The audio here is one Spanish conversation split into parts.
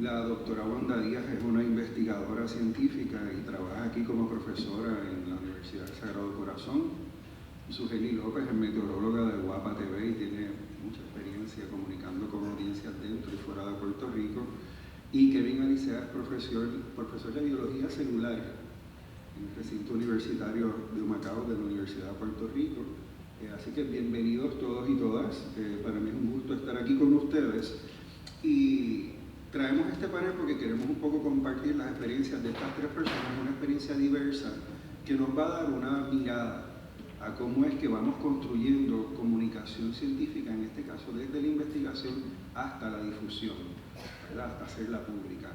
La doctora Wanda Díaz es una investigadora científica y trabaja aquí como profesora en la Universidad del Sagrado Corazón. Sugeli López es meteoróloga de Guapa TV y tiene mucha experiencia comunicando con audiencias dentro y fuera de Puerto Rico. Y Kevin Alicea es profesor de biología celular en el recinto universitario de Humacao de la Universidad de Puerto Rico. Así que bienvenidos todos y todas. Para mí es un gusto estar aquí con ustedes. Y traemos este panel porque queremos un poco compartir las experiencias de estas tres personas, una experiencia diversa que nos va a dar una mirada a cómo es que vamos construyendo comunicación científica, en este caso desde la investigación hasta la difusión, ¿verdad? Hasta hacerla pública.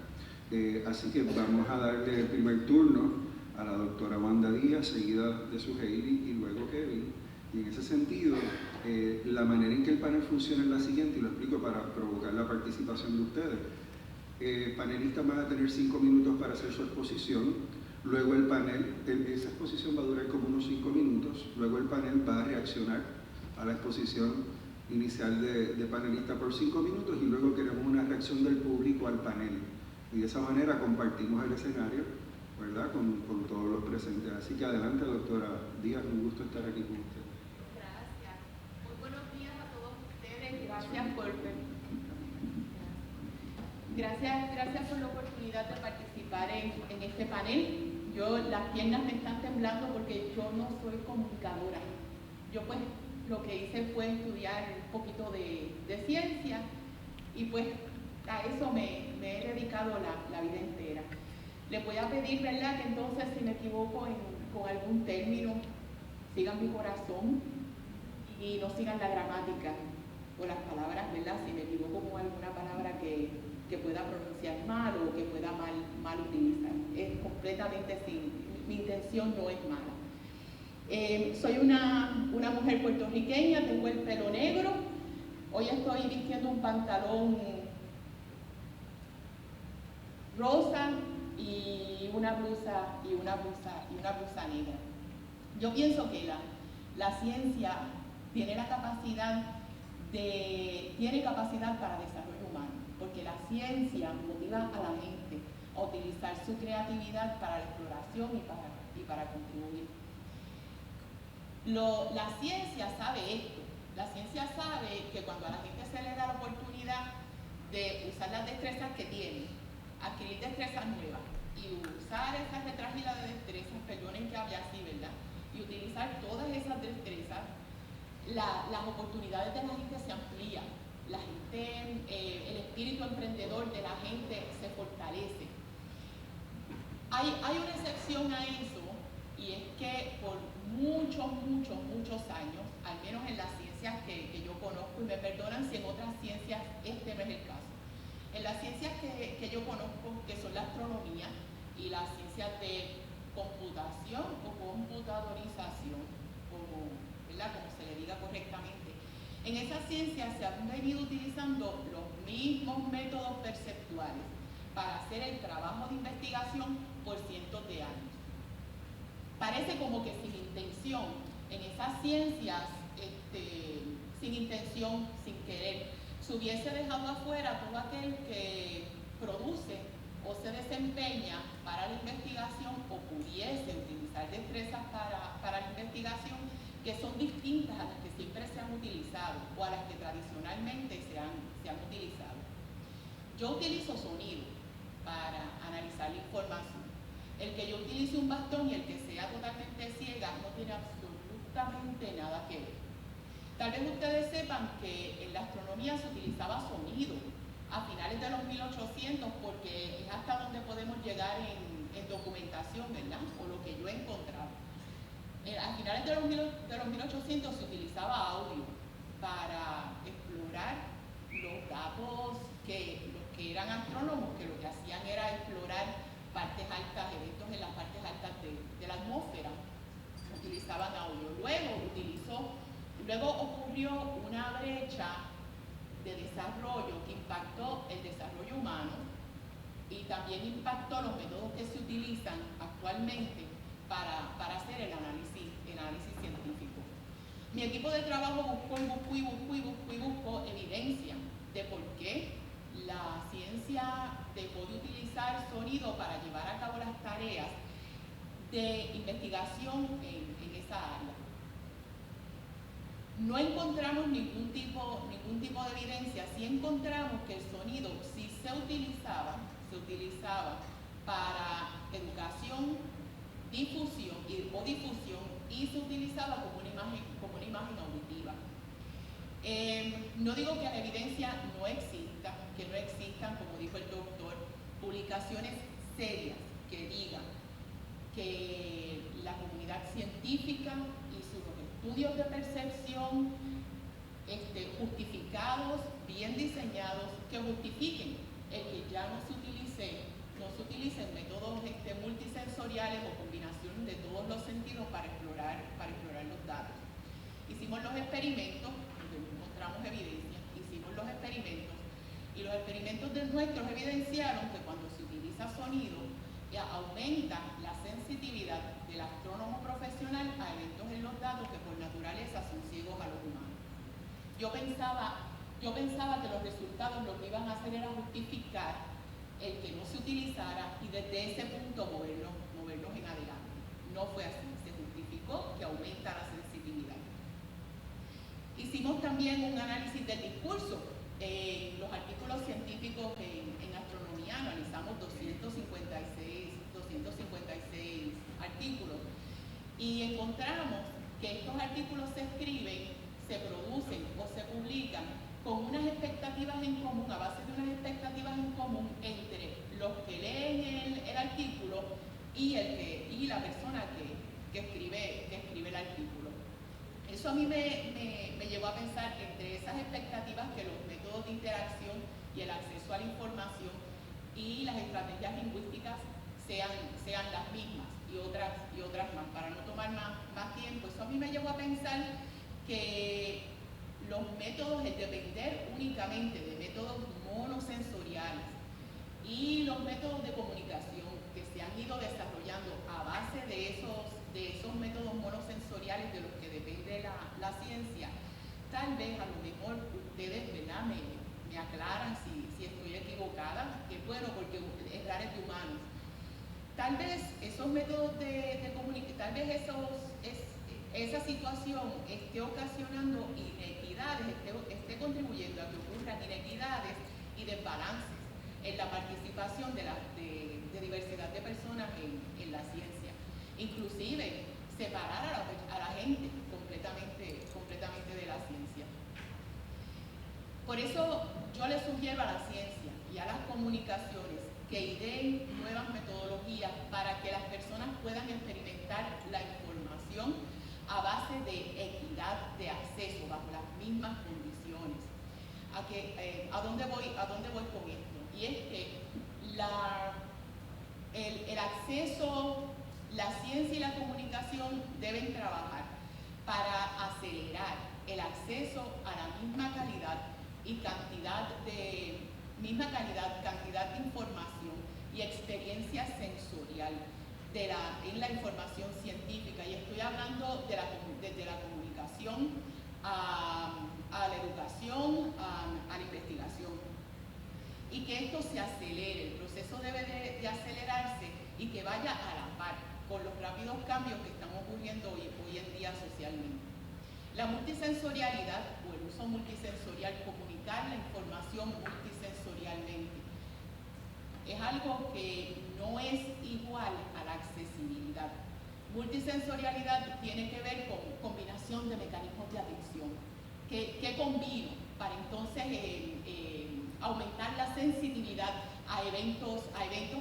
Así que vamos a darle el primer turno a la doctora Wanda Díaz, seguida de Sugeli y luego Kevin. Y en ese sentido, la manera en que el panel funciona es la siguiente, y lo explico para provocar la participación de ustedes. Panelistas van a tener 5 minutos para hacer su exposición. Luego el panel, esa exposición va a durar como unos 5 minutos. Luego el panel va a reaccionar a la exposición inicial de panelista por 5 minutos y luego queremos una reacción del público al panel. Y de esa manera compartimos el escenario, ¿verdad?, con todos los presentes. Así que adelante, doctora Díaz, un gusto estar aquí con usted. Gracias. Muy buenos días a todos ustedes. Gracias por la oportunidad de participar en este panel. Las piernas me están temblando porque yo no soy comunicadora. Yo pues lo que hice fue estudiar un poquito de ciencia y pues a eso me he dedicado la vida entera. Les voy a pedir, ¿verdad?, que entonces si me equivoco con algún término, sigan mi corazón y no sigan la gramática o las palabras, ¿verdad? Si me equivoco con alguna palabra que pueda pronunciar mal o que pueda mal utilizar. Es completamente mi intención no es mala. Soy una mujer puertorriqueña, tengo el pelo negro. Hoy estoy vistiendo un pantalón rosa y una blusa negra. Yo pienso que la ciencia tiene capacidad para desarrollo humano, porque la ciencia motiva a la gente a utilizar su creatividad para la exploración y para contribuir. La ciencia sabe esto. La ciencia sabe que cuando a la gente se le da la oportunidad de usar las destrezas que tiene, adquirir destrezas nuevas y usar esas retrágilas de destrezas, perdonen que hable así, ¿verdad?, y utilizar todas esas destrezas, las oportunidades de la gente se amplían, el espíritu emprendedor de la gente se fortalece. Hay una excepción a eso, y es que por muchos años, al menos en las ciencias que yo conozco, y me perdonan si en otras ciencias este no es el caso, en las ciencias que yo conozco, que son la astronomía y las ciencias de computación o computadorización, como se le diga correctamente, en esas ciencias se han venido utilizando los mismos métodos perceptuales para hacer el trabajo de investigación por cientos de años. Parece como que sin intención, en esas ciencias, sin intención, sin querer, se hubiese dejado afuera todo aquel que produce o se desempeña para la investigación o pudiese utilizar destrezas para la investigación que son distintas a las que siempre se han utilizado o a las que tradicionalmente se han utilizado. Yo utilizo sonido para analizar la información. El que yo utilice un bastón y el que sea totalmente ciega no tiene absolutamente nada que ver. Tal vez ustedes sepan que en la astronomía se utilizaba sonido a finales de los 1800 porque es hasta donde podemos llegar en documentación, ¿verdad?, o lo que yo he encontrado. A finales de los 1800 se utilizaba audio para explorar los datos que los que eran astrónomos, que lo que hacían era explorar partes altas, eventos en las partes altas de la atmósfera, utilizaban audio. Luego ocurrió una brecha de desarrollo que impactó el desarrollo humano y también impactó los métodos que se utilizan actualmente para hacer el análisis científico. Mi equipo de trabajo buscó evidencia de por qué la ciencia dejó de utilizar sonido para llevar a cabo las tareas de investigación en esa área. No encontramos ningún tipo de evidencia. Sí encontramos que el sonido sí se utilizaba para educación, difusión y se utilizaba como una imagen auditiva. No digo que la evidencia no exista, que no existan, como dijo el doctor, publicaciones serias que digan que la comunidad científica hizo unos estudios de percepción justificados, bien diseñados, que justifiquen el que ya no se utilicen métodos multisensoriales o combinaciones de todos los sentidos para explorar los datos. Hicimos los experimentos, porque encontramos evidencia, y los experimentos nuestros evidenciaron que cuando se utiliza sonido, aumenta la sensitividad del astrónomo profesional a eventos en los datos que por naturaleza son ciegos a los humanos. Yo pensaba que los resultados lo que iban a hacer era justificar el que no se utilizara y desde ese punto movernos en adelante. No fue así, se justificó que aumenta la sensibilidad. Hicimos también un análisis del discurso. Los artículos científicos en astronomía analizamos 256 artículos y encontramos que estos artículos se escriben, se producen o se publican con unas expectativas en común, a base de unas expectativas en común entre los que leen el artículo y la persona que escribe el artículo. Eso a mí me llevó a pensar que entre esas expectativas que los métodos de interacción y el acceso a la información y las estrategias lingüísticas sean las mismas y otras más. Para no tomar más tiempo, eso a mí me llevó a pensar que los métodos, el depender únicamente de métodos monosensoriales y los métodos de comunicación que se han ido desarrollando a base de esos métodos monosensoriales de los que depende la ciencia, tal vez a lo mejor ustedes, ¿verdad?, me aclaran si estoy equivocada, que bueno, porque errar es de humanos. Tal vez esos métodos de comunicación, tal vez esa situación esté ocasionando inequidades, esté contribuyendo a que ocurran inequidades y desbalances en la participación de diversidad de personas en la ciencia. Inclusive separar a la gente completamente de la ciencia. Por eso yo les sugiero a la ciencia y a las comunicaciones que ideen nuevas metodologías para que las personas puedan experimentar la información a base de equidad de acceso bajo las mismas condiciones. ¿A dónde voy con esto? Y es que el acceso, la ciencia y la comunicación deben trabajar para acelerar el acceso a la misma calidad y cantidad de información y experiencia sensorial en la información científica. Y estoy hablando desde la comunicación a la educación, a la investigación. Y que esto se acelere, el proceso debe de acelerarse y que vaya a la par con los rápidos cambios que están ocurriendo hoy en día socialmente. La multisensorialidad o el uso multisensorial, comunicar la información multisensorialmente, es algo que no es igual a la accesibilidad. Multisensorialidad tiene que ver con combinación de mecanismos de atención. ¿Qué combino para entonces aumentar la sensibilidad a eventos,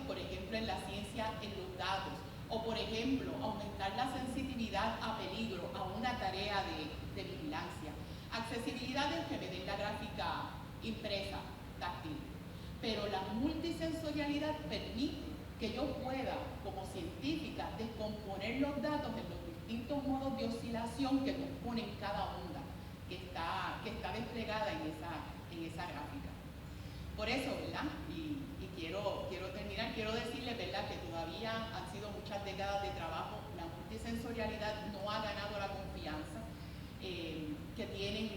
por ejemplo, en la ciencia, en los datos? O, por ejemplo, aumentar la sensibilidad a peligro, a una tarea de vigilancia. Accesibilidad es que me den la gráfica impresa, táctil. Pero la multisensorialidad permite que yo pueda, como científica, descomponer los datos en los distintos modos de oscilación que componen cada onda que está desplegada en esa gráfica. Por eso, ¿verdad? Y quiero terminar, quiero decirles, ¿verdad?, que todavía han sido muchas décadas de trabajo. La multisensorialidad no ha ganado la confianza que tienen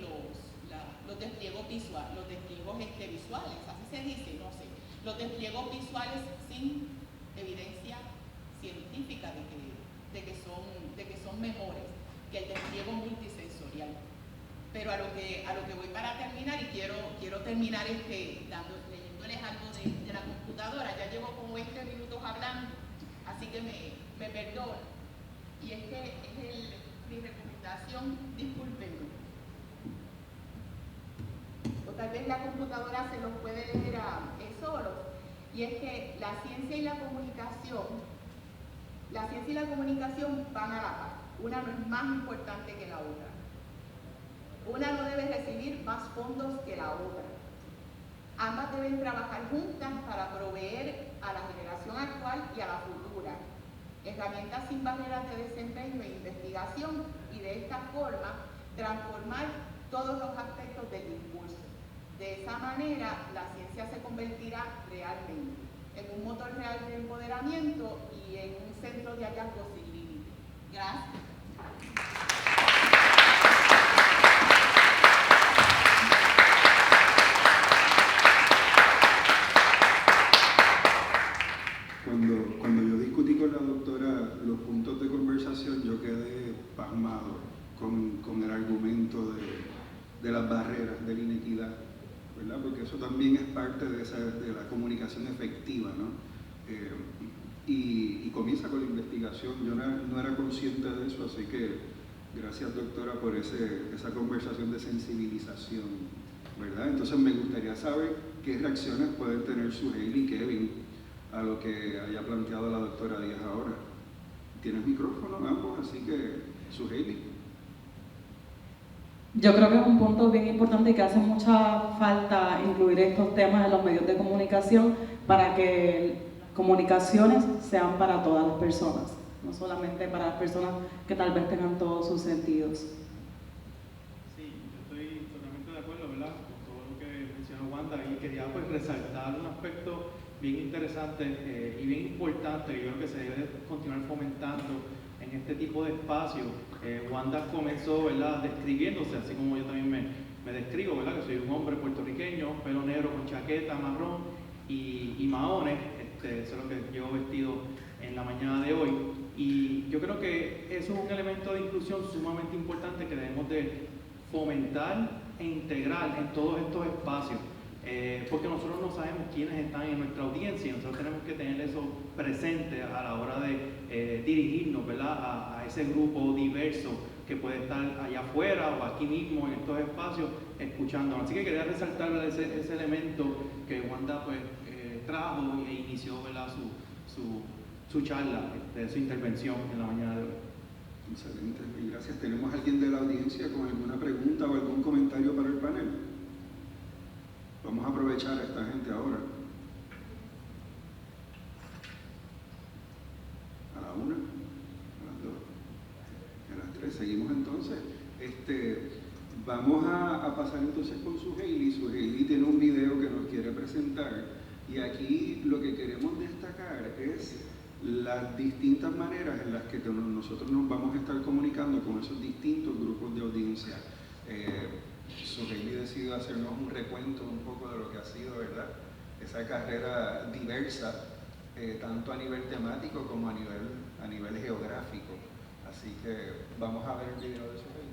los despliegos visuales, así se dice, no sé, los despliegos visuales sin evidencia científica de que son mejores que el despliego multisensorial. Pero a lo que voy para terminar, y quiero terminar leyéndoles algo de la computadora. Ya llevo como 20 minutos hablando, así que me perdono. Y es que mi recomendación, discúlpenme, o tal vez la computadora se los puede leer solos, y es que la ciencia y la comunicación van a la par. Una no es más importante que la otra. Una no debe recibir más fondos que la otra. Ambas deben trabajar juntas para proveer a la generación actual y a la futura herramientas sin barreras de desempeño e investigación, y de esta forma transformar todos los aspectos del discurso. De esa manera, la ciencia se convertirá realmente en un motor real de empoderamiento y en un centro de hallazgo sin límite. Gracias. Cuando yo discutí con la doctora los puntos de conversación, yo quedé pasmado con el argumento de las barreras, de la inequidad, ¿verdad? Porque eso también es parte de la comunicación efectiva, ¿no? Y comienza con la investigación. Yo no era consciente de eso, así que gracias, doctora, por esa conversación de sensibilización, ¿verdad? Entonces me gustaría saber qué reacciones pueden tener Suheili y Kevin a lo que haya planteado la doctora Díaz ahora. Tienes micrófono ambos, así que Suheili. Yo creo que es un punto bien importante y que hace mucha falta incluir estos temas en los medios de comunicación para que comunicaciones sean para todas las personas, no solamente para las personas que tal vez tengan todos sus sentidos. Sí, yo estoy totalmente de acuerdo, ¿verdad?, con todo lo que mencionó Wanda, y quería pues resaltar un aspecto bien interesante y bien importante que yo creo que se debe continuar fomentando en este tipo de espacios. Wanda comenzó, ¿verdad?, describiéndose, así como yo también me describo, ¿verdad?, que soy un hombre puertorriqueño, pelo negro con chaqueta marrón y maones. Eso es lo que llevo vestido en la mañana de hoy, y yo creo que eso es un elemento de inclusión sumamente importante que debemos de fomentar e integrar en todos estos espacios, porque nosotros no sabemos quiénes están en nuestra audiencia, y nosotros tenemos que tener eso presente a la hora de dirigirnos, ¿verdad?, a ese grupo diverso que puede estar allá afuera o aquí mismo en estos espacios escuchándonos. Así que quería resaltar ese elemento que Wanda pues trajo e inició, ¿verdad?, su charla, su intervención en la mañana de hoy. Excelente, y gracias. ¿Tenemos a alguien de la audiencia con alguna pregunta o algún comentario para el panel? Vamos a aprovechar a esta gente ahora. A la 1, a las 2, a las 3. Seguimos entonces. Vamos a pasar entonces con Suheili. Suheili tiene un video que nos quiere presentar, y aquí lo que queremos destacar es las distintas maneras en las que nosotros nos vamos a estar comunicando con esos distintos grupos de audiencia. Suheili decidió hacernos un recuento un poco de lo que ha sido, ¿verdad?, esa carrera diversa, tanto a nivel temático como a nivel geográfico. Así que vamos a ver el video de Suheili.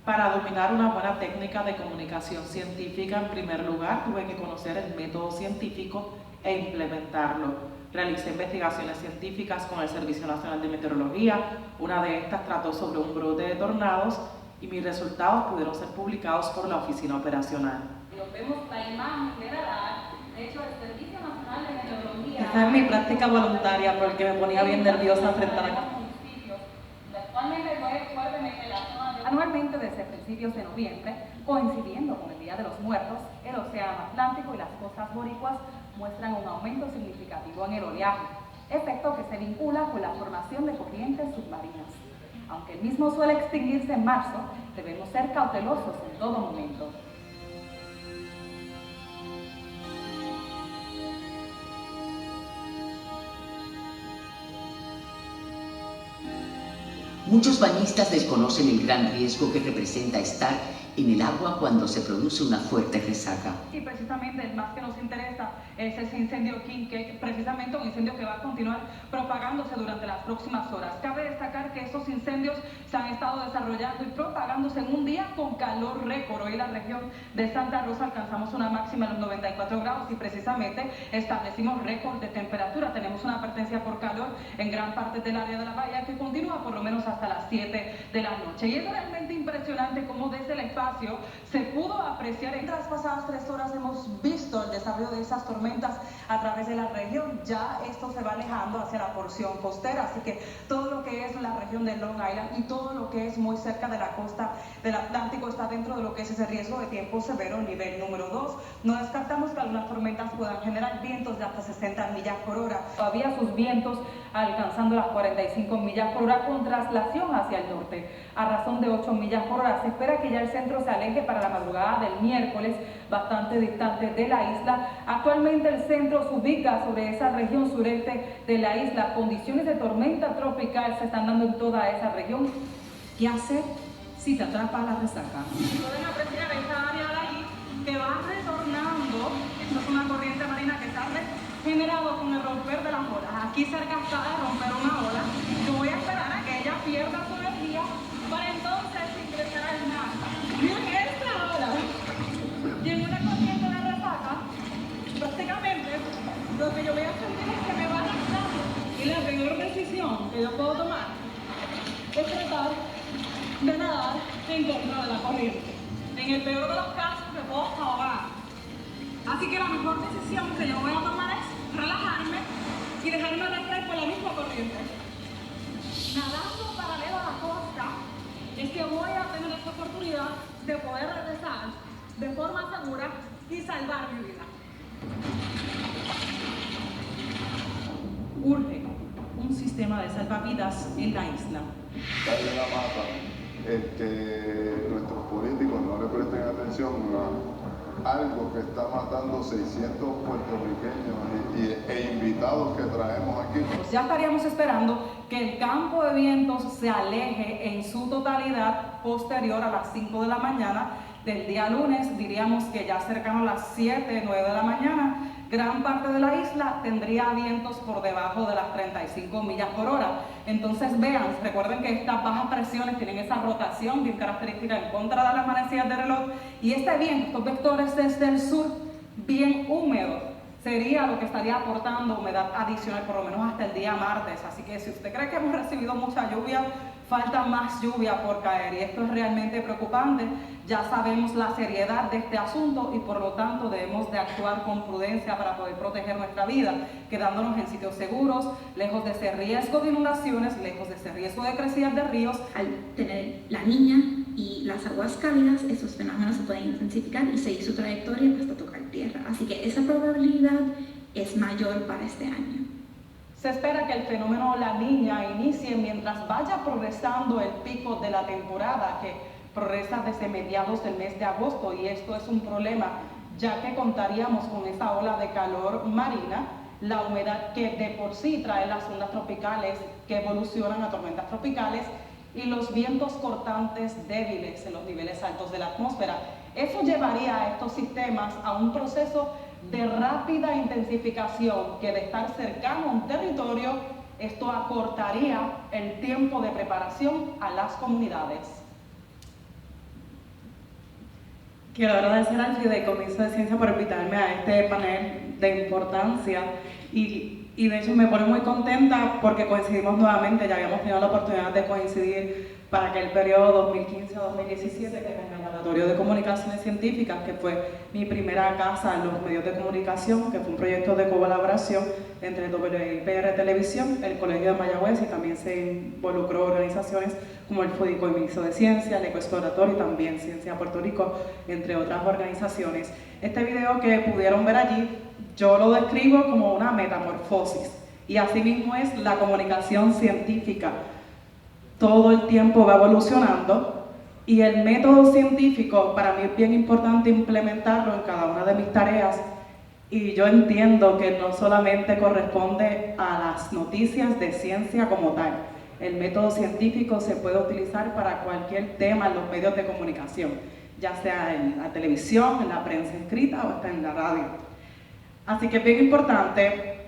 Para dominar una buena técnica de comunicación científica, en primer lugar, tuve que conocer el método científico e implementarlo. Realicé investigaciones científicas con el Servicio Nacional de Meteorología. Una de estas trató sobre un brote de tornados y mis resultados pudieron ser publicados por la Oficina Operacional. Nos vemos la imagen de radar. De hecho, el Servicio Nacional de Meteorología... Esta es mi práctica voluntaria porque me ponía bien nerviosa frente a la... Anualmente, desde principios de noviembre, coincidiendo con el Día de los Muertos, el Océano Atlántico y las costas boricuas muestran un aumento significativo en el oleaje, efecto que se vincula con la formación de corrientes submarinas. Aunque el mismo suele extinguirse en marzo, debemos ser cautelosos en todo momento. Muchos bañistas desconocen el gran riesgo que representa estar en el agua cuando se produce una fuerte resaca. Y precisamente el más que nos interesa es ese incendio King, que es precisamente un incendio que va a continuar propagándose durante las próximas horas. Cabe destacar que estos incendios se han estado desarrollando y propagándose en un día con calor récord. Hoy en la región de Santa Rosa alcanzamos una máxima de los 94 grados y precisamente establecimos récord de temperatura. Tenemos una advertencia por calor en gran parte del área de la bahía que continúa por lo menos hasta las 7 de la noche. Y es realmente impresionante cómo desde el espacio se pudo apreciar. En las pasadas 3 horas hemos visto el desarrollo de esas tormentas a través de la región. Ya esto se va alejando hacia la porción costera, así que todo lo que es la región de Long Island y todo lo que es muy cerca de la costa del Atlántico está dentro de lo que es ese riesgo de tiempo severo nivel número 2. No descartamos que algunas tormentas puedan generar vientos de hasta 60 millas por hora. Todavía sus vientos alcanzando las 45 millas por hora con traslación hacia el norte a razón de 8 millas por hora. Se espera que ya el centro se aleje para la madrugada del miércoles, bastante distante de la isla. Actualmente el centro se ubica sobre esa región sureste de la isla. Condiciones de tormenta tropical se están dando en toda esa región. ¿Qué hacer si te atrapa la resaca? Pueden apreciar esta área de ahí que va retornando. Esto es una corriente marina que está generado con el romper de las olas. Aquí cerca está de romper una ola. Yo voy a esperar a que ella pierda su energía para entonces ingresar al mar. Miren esta ola. Y en una corriente de resaca, prácticamente lo que yo voy a sentir es que me va a arrastrar. Y la peor decisión que yo puedo tomar es tratar de nadar en contra de la corriente. En el peor de los casos me puedo ahogar. Así que la mejor decisión que yo voy a tomar es relajarme y dejarme arrastrar por la misma corriente. Nadando paralelo a la costa es que voy a tener esta oportunidad de poder regresar de forma segura y salvar mi vida. Urge un sistema de salvavidas en la isla. Darle la mata, nuestros políticos no le presten atención a algo que está matando 600 puertorriqueños e invitados que traemos aquí. Pues ya estaríamos esperando que el campo de vientos se aleje en su totalidad posterior a las 5 de la mañana del día lunes. Diríamos que ya cercano a las 7, 9 de la mañana, gran parte de la isla tendría vientos por debajo de las 35 millas por hora. Entonces vean, recuerden que estas bajas presiones tienen esa rotación bien característica en contra de las manecillas de reloj, y este viento, estos vectores desde el sur, bien húmedos, sería lo que estaría aportando humedad adicional por lo menos hasta el día martes. Así que si usted cree que hemos recibido mucha lluvia, falta más lluvia por caer, y esto es realmente preocupante. Ya sabemos la seriedad de este asunto y por lo tanto debemos de actuar con prudencia para poder proteger nuestra vida, quedándonos en sitios seguros, lejos de ese riesgo de inundaciones, lejos de ese riesgo de crecidas de ríos. Al tener la niña y las aguas cálidas, esos fenómenos se pueden intensificar y seguir su trayectoria hasta tocar tierra. Así que esa probabilidad es mayor para este año. Se espera que el fenómeno La Niña inicie mientras vaya progresando el pico de la temporada, que progresa desde mediados del mes de agosto, y esto es un problema ya que contaríamos con esa ola de calor marina, la humedad que de por sí trae las ondas tropicales que evolucionan a tormentas tropicales y los vientos cortantes débiles en los niveles altos de la atmósfera. Eso llevaría a estos sistemas a un proceso de rápida intensificación que, de estar cercano a un territorio, esto acortaría el tiempo de preparación a las comunidades. Quiero agradecer al Fideicomiso de Ciencia por invitarme a este panel de importancia y de hecho me pone muy contenta porque coincidimos nuevamente. Ya habíamos tenido la oportunidad de coincidir para aquel periodo 2015-2017 en el Laboratorio de Comunicaciones Científicas, que fue mi primera casa en los medios de comunicación, que fue un proyecto de colaboración entre WIPR Televisión, el Colegio de Mayagüez, y también se involucró organizaciones como el Fideicomiso de Ciencia, el Ecoexploratorio y también Ciencia Puerto Rico, entre otras organizaciones. Este video que pudieron ver allí, yo lo describo como una metamorfosis, y así mismo es la comunicación científica. Todo el tiempo va evolucionando y el método científico para mí es bien importante implementarlo en cada una de mis tareas, y yo entiendo que no solamente corresponde a las noticias de ciencia como tal. El método científico se puede utilizar para cualquier tema en los medios de comunicación. ya sea en la televisión, en la prensa escrita o hasta en la radio. Así que es bien importante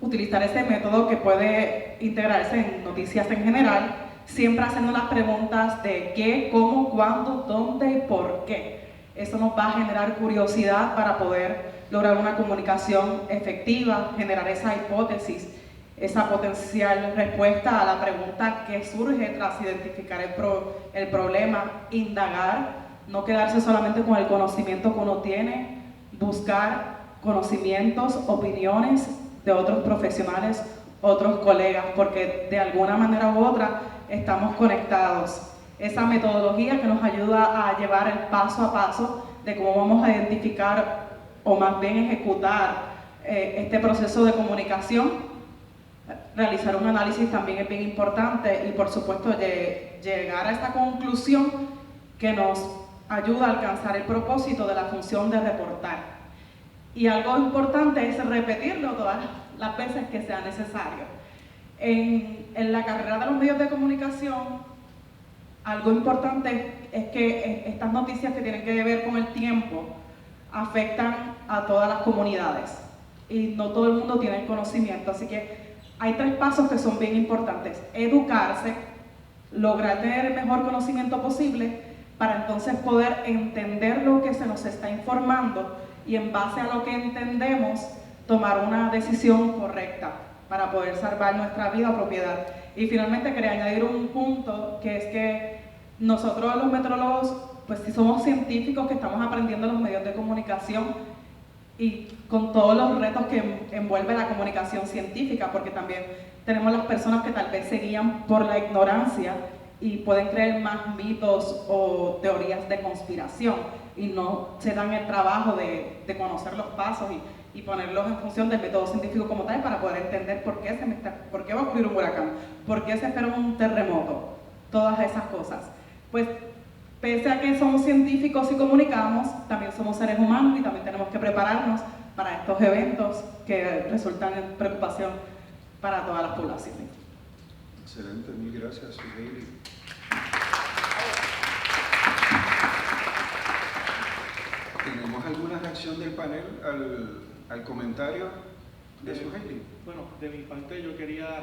utilizar ese método que puede integrarse en noticias en general, siempre haciendo las preguntas de qué, cómo, cuándo, dónde y por qué. Eso nos va a generar curiosidad para poder lograr una comunicación efectiva, generar esa hipótesis, esa potencial respuesta a la pregunta que surge tras identificar el problema, indagar, no quedarse solamente con el conocimiento que uno tiene, buscar conocimientos, opiniones de otros profesionales, otros colegas, porque de alguna manera u otra estamos conectados. Esa metodología que nos ayuda a llevar el paso a paso de cómo vamos a identificar o más bien ejecutar este proceso de comunicación. Realizar un análisis también es bien importante y por supuesto llegar a esta conclusión que nos ayuda a alcanzar el propósito de la función de reportar. Y algo importante es repetirlo todas las veces que sea necesario. En la carrera de los medios de comunicación, algo importante es que estas noticias que tienen que ver con el tiempo afectan a todas las comunidades y no todo el mundo tiene el conocimiento, así que hay 3 pasos que son bien importantes: educarse, lograr tener el mejor conocimiento posible para entonces poder entender lo que se nos está informando y en base a lo que entendemos tomar una decisión correcta para poder salvar nuestra vida o propiedad. Y finalmente quería añadir un punto, que es que nosotros los meteorólogos, pues sí somos científicos que estamos aprendiendo los medios de comunicación y con todos los retos que envuelve la comunicación científica, porque también tenemos las personas que tal vez se guían por la ignorancia y pueden creer más mitos o teorías de conspiración y no se dan el trabajo de conocer los pasos y ponerlos en función del método científico como tal para poder entender por qué va a ocurrir un huracán, por qué se espera un terremoto, todas esas cosas. Pues pese a que somos científicos y comunicamos, también somos seres humanos y también tenemos que prepararnos para estos eventos que resultan en preocupación para todas las poblaciones. Excelente, mil gracias, Suheili. ¿Tenemos alguna reacción del panel al comentario de Suheili? Bueno, de mi parte yo quería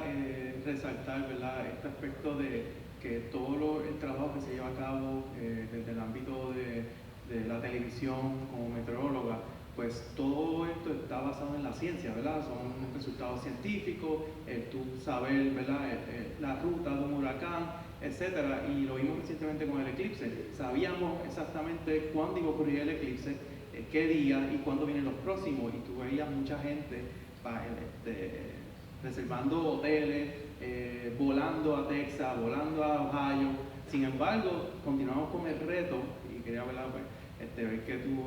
resaltar, ¿verdad?, este aspecto de que todo el trabajo que se lleva a cabo desde el ámbito de la televisión como meteoróloga, pues todo esto está basado en la ciencia, ¿verdad? Son resultados científicos, tú saber, ¿verdad?, la ruta de un huracán, etcétera, y lo vimos recientemente con el eclipse. Sabíamos exactamente cuándo iba a ocurrir el eclipse, qué día y cuándo vienen los próximos, y tú veías mucha gente reservando hoteles, volando a Texas, volando a Ohio. Sin embargo, continuamos con el reto, y quería ver que tú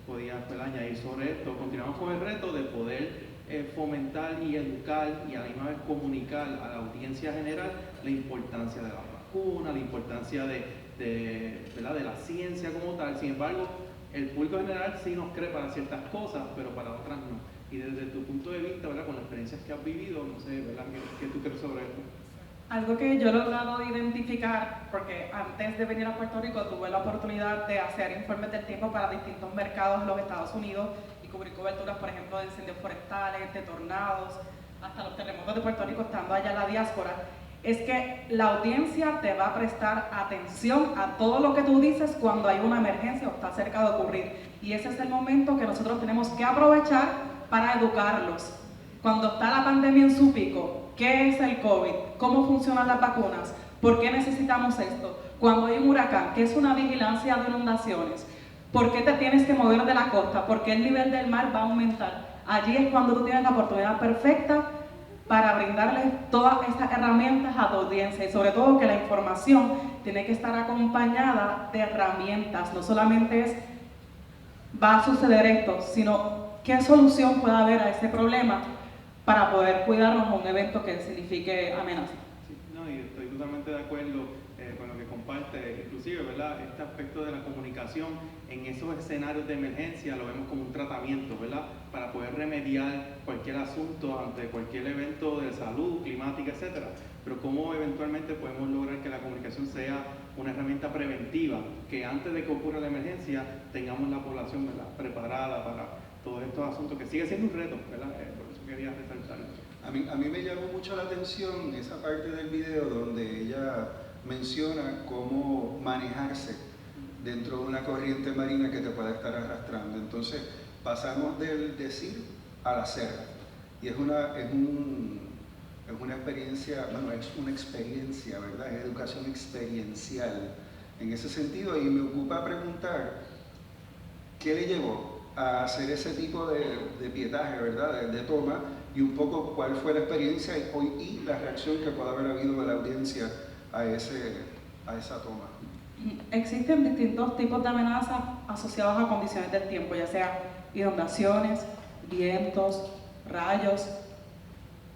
podías añadir sobre esto. Continuamos con el reto de poder fomentar y educar y a la misma vez comunicar a la audiencia general la importancia de la vacuna, la importancia de la ciencia como tal. Sin embargo, el público general sí nos cree para ciertas cosas, pero para otras no. Y desde tu punto de vista, ¿verdad?, con las experiencias que has vivido, no sé, ¿verdad?, ¿qué tú crees sobre esto? Algo que yo he logrado identificar, porque antes de venir a Puerto Rico tuve la oportunidad de hacer informes del tiempo para distintos mercados en los Estados Unidos y cubrir coberturas, por ejemplo, de incendios forestales, de tornados, hasta los terremotos de Puerto Rico, estando allá en la diáspora, es que la audiencia te va a prestar atención a todo lo que tú dices cuando hay una emergencia o está cerca de ocurrir. Y ese es el momento que nosotros tenemos que aprovechar para educarlos. Cuando está la pandemia en su pico, ¿qué es el COVID? ¿Cómo funcionan las vacunas? ¿Por qué necesitamos esto? Cuando hay un huracán, ¿qué es una vigilancia de inundaciones? ¿Por qué te tienes que mover de la costa? ¿Por qué el nivel del mar va a aumentar? Allí es cuando tú tienes la oportunidad perfecta para brindarles todas estas herramientas a tu audiencia y sobre todo que la información tiene que estar acompañada de herramientas. No solamente es va a suceder esto, sino qué solución puede haber a ese problema para poder cuidarnos a un evento que signifique amenaza. Sí, no, y estoy totalmente de acuerdo. con lo que comparte, inclusive, ¿verdad? Este aspecto de la comunicación en esos escenarios de emergencia lo vemos como un tratamiento, ¿verdad? Para poder remediar cualquier asunto ante cualquier evento de salud, climática, etcétera. Pero cómo eventualmente podemos lograr que la comunicación sea una herramienta preventiva, que antes de que ocurra la emergencia tengamos la población, ¿verdad?, preparada para todos estos asuntos, que sigue siendo un reto, ¿verdad? Por eso quería resaltarlo. A mí me llamó mucho la atención esa parte del video donde ella menciona cómo manejarse dentro de una corriente marina que te pueda estar arrastrando. Entonces pasamos del decir al hacer, y es una experiencia, bueno, es una experiencia, ¿verdad? Es educación experiencial en ese sentido, y me ocupa preguntar qué le llevó a hacer ese tipo de pietaje, ¿verdad? De toma, y un poco cuál fue la experiencia y la reacción que puede haber habido de la audiencia a esa toma. Existen distintos tipos de amenazas asociados a condiciones del tiempo, ya sea inundaciones, vientos, rayos,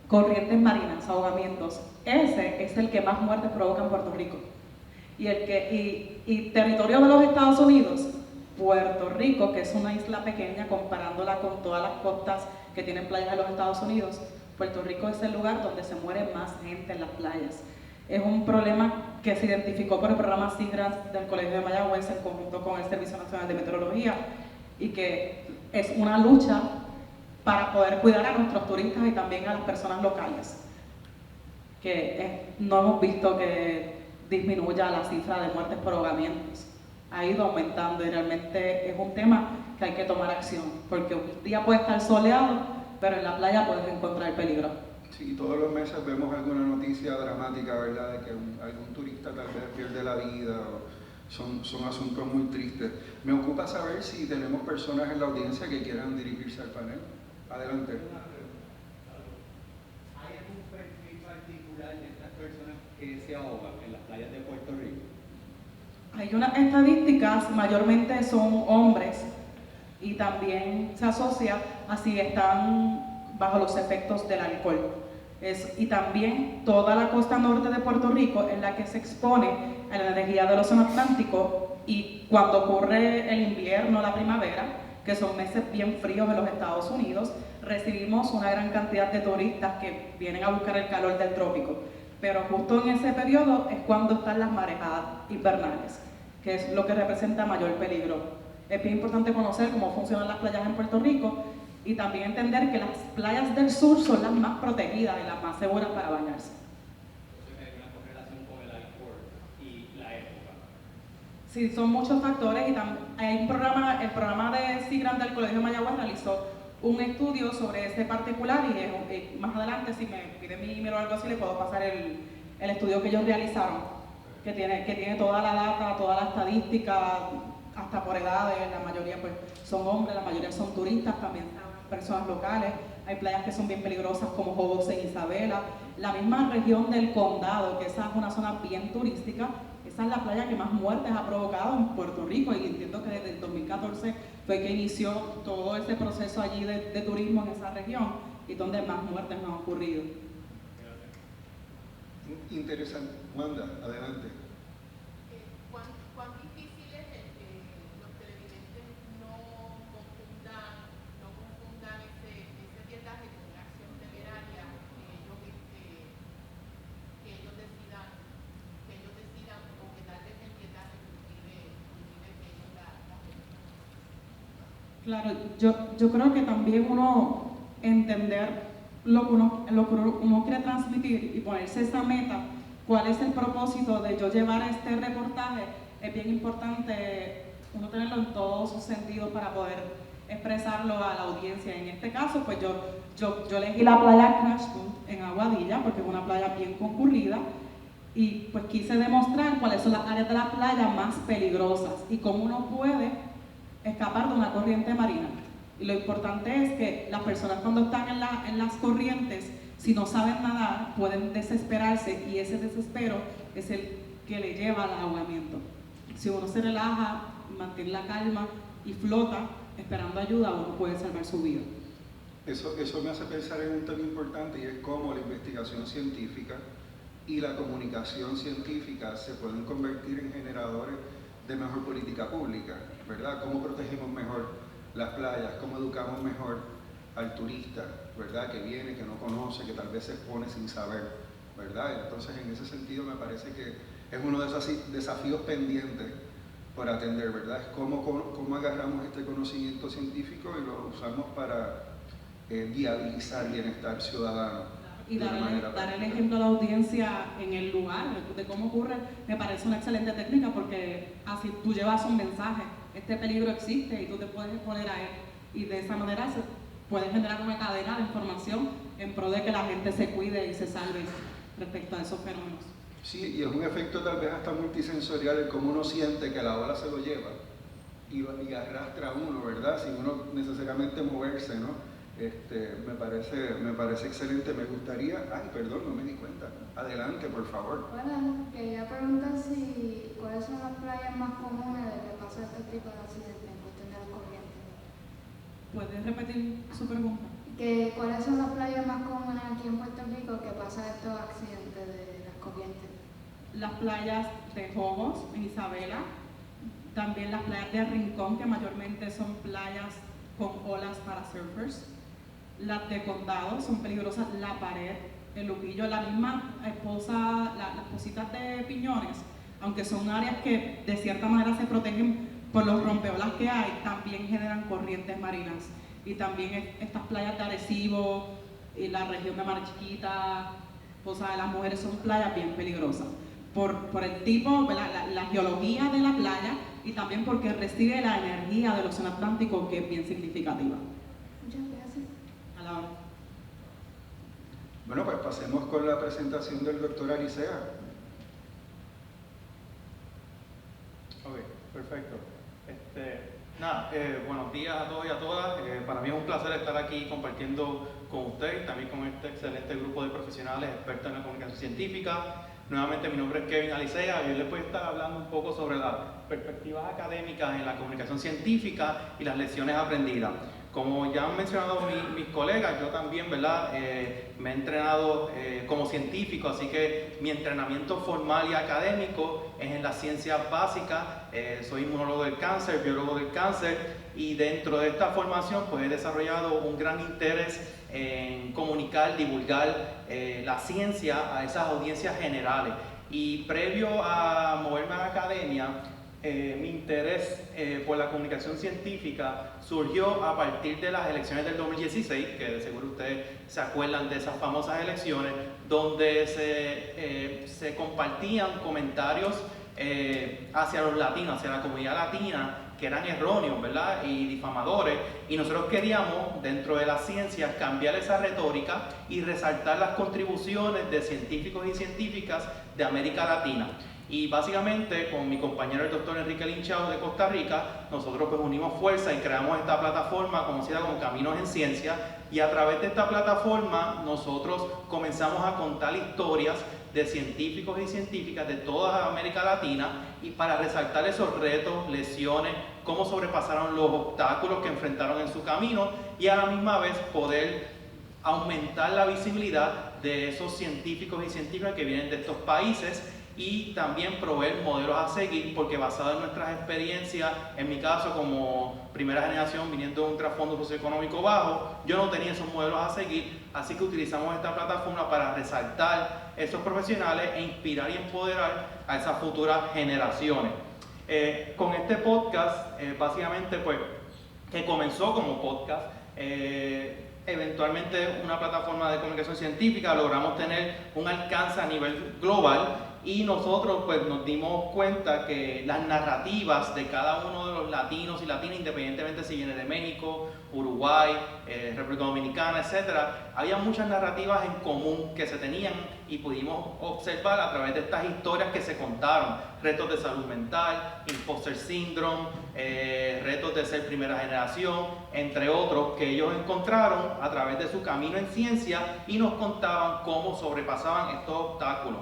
corrientes marinas, ahogamientos. Ese es el que más muertes provoca en Puerto Rico. Y territorio de los Estados Unidos, Puerto Rico, que es una isla pequeña comparándola con todas las costas que tienen playas de los Estados Unidos, Puerto Rico es el lugar donde se muere más gente en las playas. Es un problema que se identificó por el programa SeaGrants del Colegio de Mayagüez en conjunto con el Servicio Nacional de Meteorología, y que es una lucha para poder cuidar a nuestros turistas y también a las personas locales, que no hemos visto que disminuya la cifra de muertes por ahogamientos. Ha ido aumentando y realmente es un tema que hay que tomar acción, porque un día puede estar soleado, pero en la playa puedes encontrar peligro. Sí, todos los meses vemos alguna noticia dramática, ¿verdad?, de que algún turista tal vez pierde la vida, o son asuntos muy tristes. Me ocupa saber si tenemos personas en la audiencia que quieran dirigirse al panel. Adelante. ¿Hay algún perfil particular de estas personas que se ahogan en las playas de Puerto Rico? Hay unas estadísticas, mayormente son hombres, y también se asocia a si están bajo los efectos del alcohol. Y también toda la costa norte de Puerto Rico es la que se expone a la energía del océano Atlántico, y cuando ocurre el invierno, la primavera, que son meses bien fríos en los Estados Unidos, recibimos una gran cantidad de turistas que vienen a buscar el calor del trópico. Pero justo en ese periodo es cuando están las marejadas invernales, que es lo que representa mayor peligro. Es bien importante conocer cómo funcionan las playas en Puerto Rico y también entender que las playas del sur son las más protegidas y las más seguras para bañarse. Entonces hay una correlación con el alcohol y la época. Sí, son muchos factores, y hay un programa, el programa de SeaGrants del Colegio de Mayagüez realizó un estudio sobre este particular, y más adelante, si me pide mi email o algo así, le puedo pasar el estudio que ellos realizaron, que tiene toda la data, toda la estadística, hasta por edades. La mayoría pues son hombres, la mayoría son turistas, también personas locales. Hay playas que son bien peligrosas como José e Isabela. La misma región del Condado, que esa es una zona bien turística, esa es la playa que más muertes ha provocado en Puerto Rico, y entiendo que desde el 2014 fue que inició todo ese proceso allí de turismo en esa región, y donde más muertes han ocurrido. Interesante. Wanda, adelante. ¿Cuán difícil es el que los televidentes no confundan ese pietaje con una acción temeraria, que ellos decidan o que tal vez el pietaje inclusive que ellos la Claro, yo creo que también uno entender lo que uno quiere transmitir y ponerse esa meta, cuál es el propósito de yo llevar este reportaje, es bien importante uno tenerlo en todos sus sentidos para poder expresarlo a la audiencia. En este caso, pues yo elegí la playa Crashpool en Aguadilla porque es una playa bien concurrida, y pues quise demostrar cuáles son las áreas de la playa más peligrosas y cómo uno puede escapar de una corriente marina. Y lo importante es que las personas, cuando están en las corrientes, si no saben nadar, pueden desesperarse, y ese desespero es el que le lleva al ahogamiento. Si uno se relaja, mantiene la calma y flota esperando ayuda, uno puede salvar su vida. Eso me hace pensar en un tema importante, y es cómo la investigación científica y la comunicación científica se pueden convertir en generadores de mejor política pública, ¿verdad? ¿Cómo protegemos mejor las playas? ¿Cómo educamos mejor al turista, ¿verdad? Que viene, que no conoce, que tal vez se expone sin saber, ¿verdad? Entonces, en ese sentido, me parece que es uno de esos desafíos pendientes por atender, ¿verdad? Es cómo agarramos este conocimiento científico y lo usamos para viabilizar bienestar ciudadano. Y dar el ejemplo a la audiencia en el lugar de cómo ocurre, me parece una excelente técnica, porque así tú llevas un mensaje, este peligro existe y tú te puedes exponer a él, y de esa manera se puede generar una cadena de información en pro de que la gente se cuide y se salve respecto a esos fenómenos. Sí, y es un efecto tal vez hasta multisensorial, el cómo uno siente que la ola se lo lleva y arrastra a uno, ¿verdad? Sin uno necesariamente moverse, ¿no? Me parece excelente. Me gustaría, perdón, no me di cuenta. Adelante, por favor. Bueno, quería preguntar cuáles son las playas más comunes de que pasa este tipo de accidentes en cuestión de las corrientes. ¿Puedes repetir su pregunta? ¿Cuáles son las playas más comunes aquí en Puerto Rico que pasa estos accidentes de las corrientes? Las playas de Jobos, en Isabela, también las playas de Rincón, que mayormente son playas con olas para surfers. Las de Condado son peligrosas, La Pared, El Luquillo, las positas de Piñones, aunque son áreas que de cierta manera se protegen por los rompeolas que hay, también generan corrientes marinas. Y también estas playas de Arecibo y la región de Mar Chiquita, Poza de las Mujeres, son playas bien peligrosas por el tipo, la geología de la playa, y también porque recibe la energía del océano Atlántico, que es bien significativa. Muchas gracias. A la hora. Bueno, pues pasemos con la presentación del doctor Alicea. Ok, perfecto. Buenos días a todos y a todas. Para mí es un placer estar aquí compartiendo con ustedes, también con este excelente grupo de profesionales expertos en la comunicación científica. Nuevamente, mi nombre es Kevin Alicea y hoy les voy a estar hablando un poco sobre las perspectivas académicas en la comunicación científica y las lecciones aprendidas. Como ya han mencionado mis colegas, yo también, ¿verdad? Me he entrenado como científico, así que mi entrenamiento formal y académico es en las ciencias básicas. Soy inmunólogo del cáncer, biólogo del cáncer, y dentro de esta formación pues he desarrollado un gran interés en comunicar, divulgar la ciencia a esas audiencias generales. Y previo a moverme a la academia, mi interés por la comunicación científica surgió a partir de las elecciones del 2016, que de seguro ustedes se acuerdan de esas famosas elecciones, donde se compartían comentarios hacia los latinos, hacia la comunidad latina, que eran erróneos, ¿verdad? Y difamadores, y nosotros queríamos, dentro de las ciencias, cambiar esa retórica y resaltar las contribuciones de científicos y científicas de América Latina. Y básicamente, con mi compañero el doctor Enrique Linchao de Costa Rica, nosotros pues unimos fuerzas y creamos esta plataforma conocida como Caminos en Ciencia, y a través de esta plataforma nosotros comenzamos a contar historias de científicos y científicas de toda América Latina, y para resaltar esos retos, lesiones, cómo sobrepasaron los obstáculos que enfrentaron en su camino, y a la misma vez poder aumentar la visibilidad de esos científicos y científicas que vienen de estos países, y también proveer modelos a seguir, porque basado en nuestras experiencias, en mi caso como primera generación viniendo de un trasfondo socioeconómico bajo, yo no tenía esos modelos a seguir, así que utilizamos esta plataforma para resaltar esos profesionales e inspirar y empoderar a esas futuras generaciones. Con este podcast, básicamente pues, que comenzó como podcast, eventualmente una plataforma de comunicación científica, logramos tener un alcance a nivel global, y nosotros pues nos dimos cuenta que las narrativas de cada uno de los latinos y latinas, independientemente si viene de México, Uruguay, República Dominicana, etcétera, había muchas narrativas en común que se tenían, y pudimos observar a través de estas historias que se contaron: retos de salud mental, imposter syndrome, retos de ser primera generación, entre otros, que ellos encontraron a través de su camino en ciencia, y nos contaban cómo sobrepasaban estos obstáculos.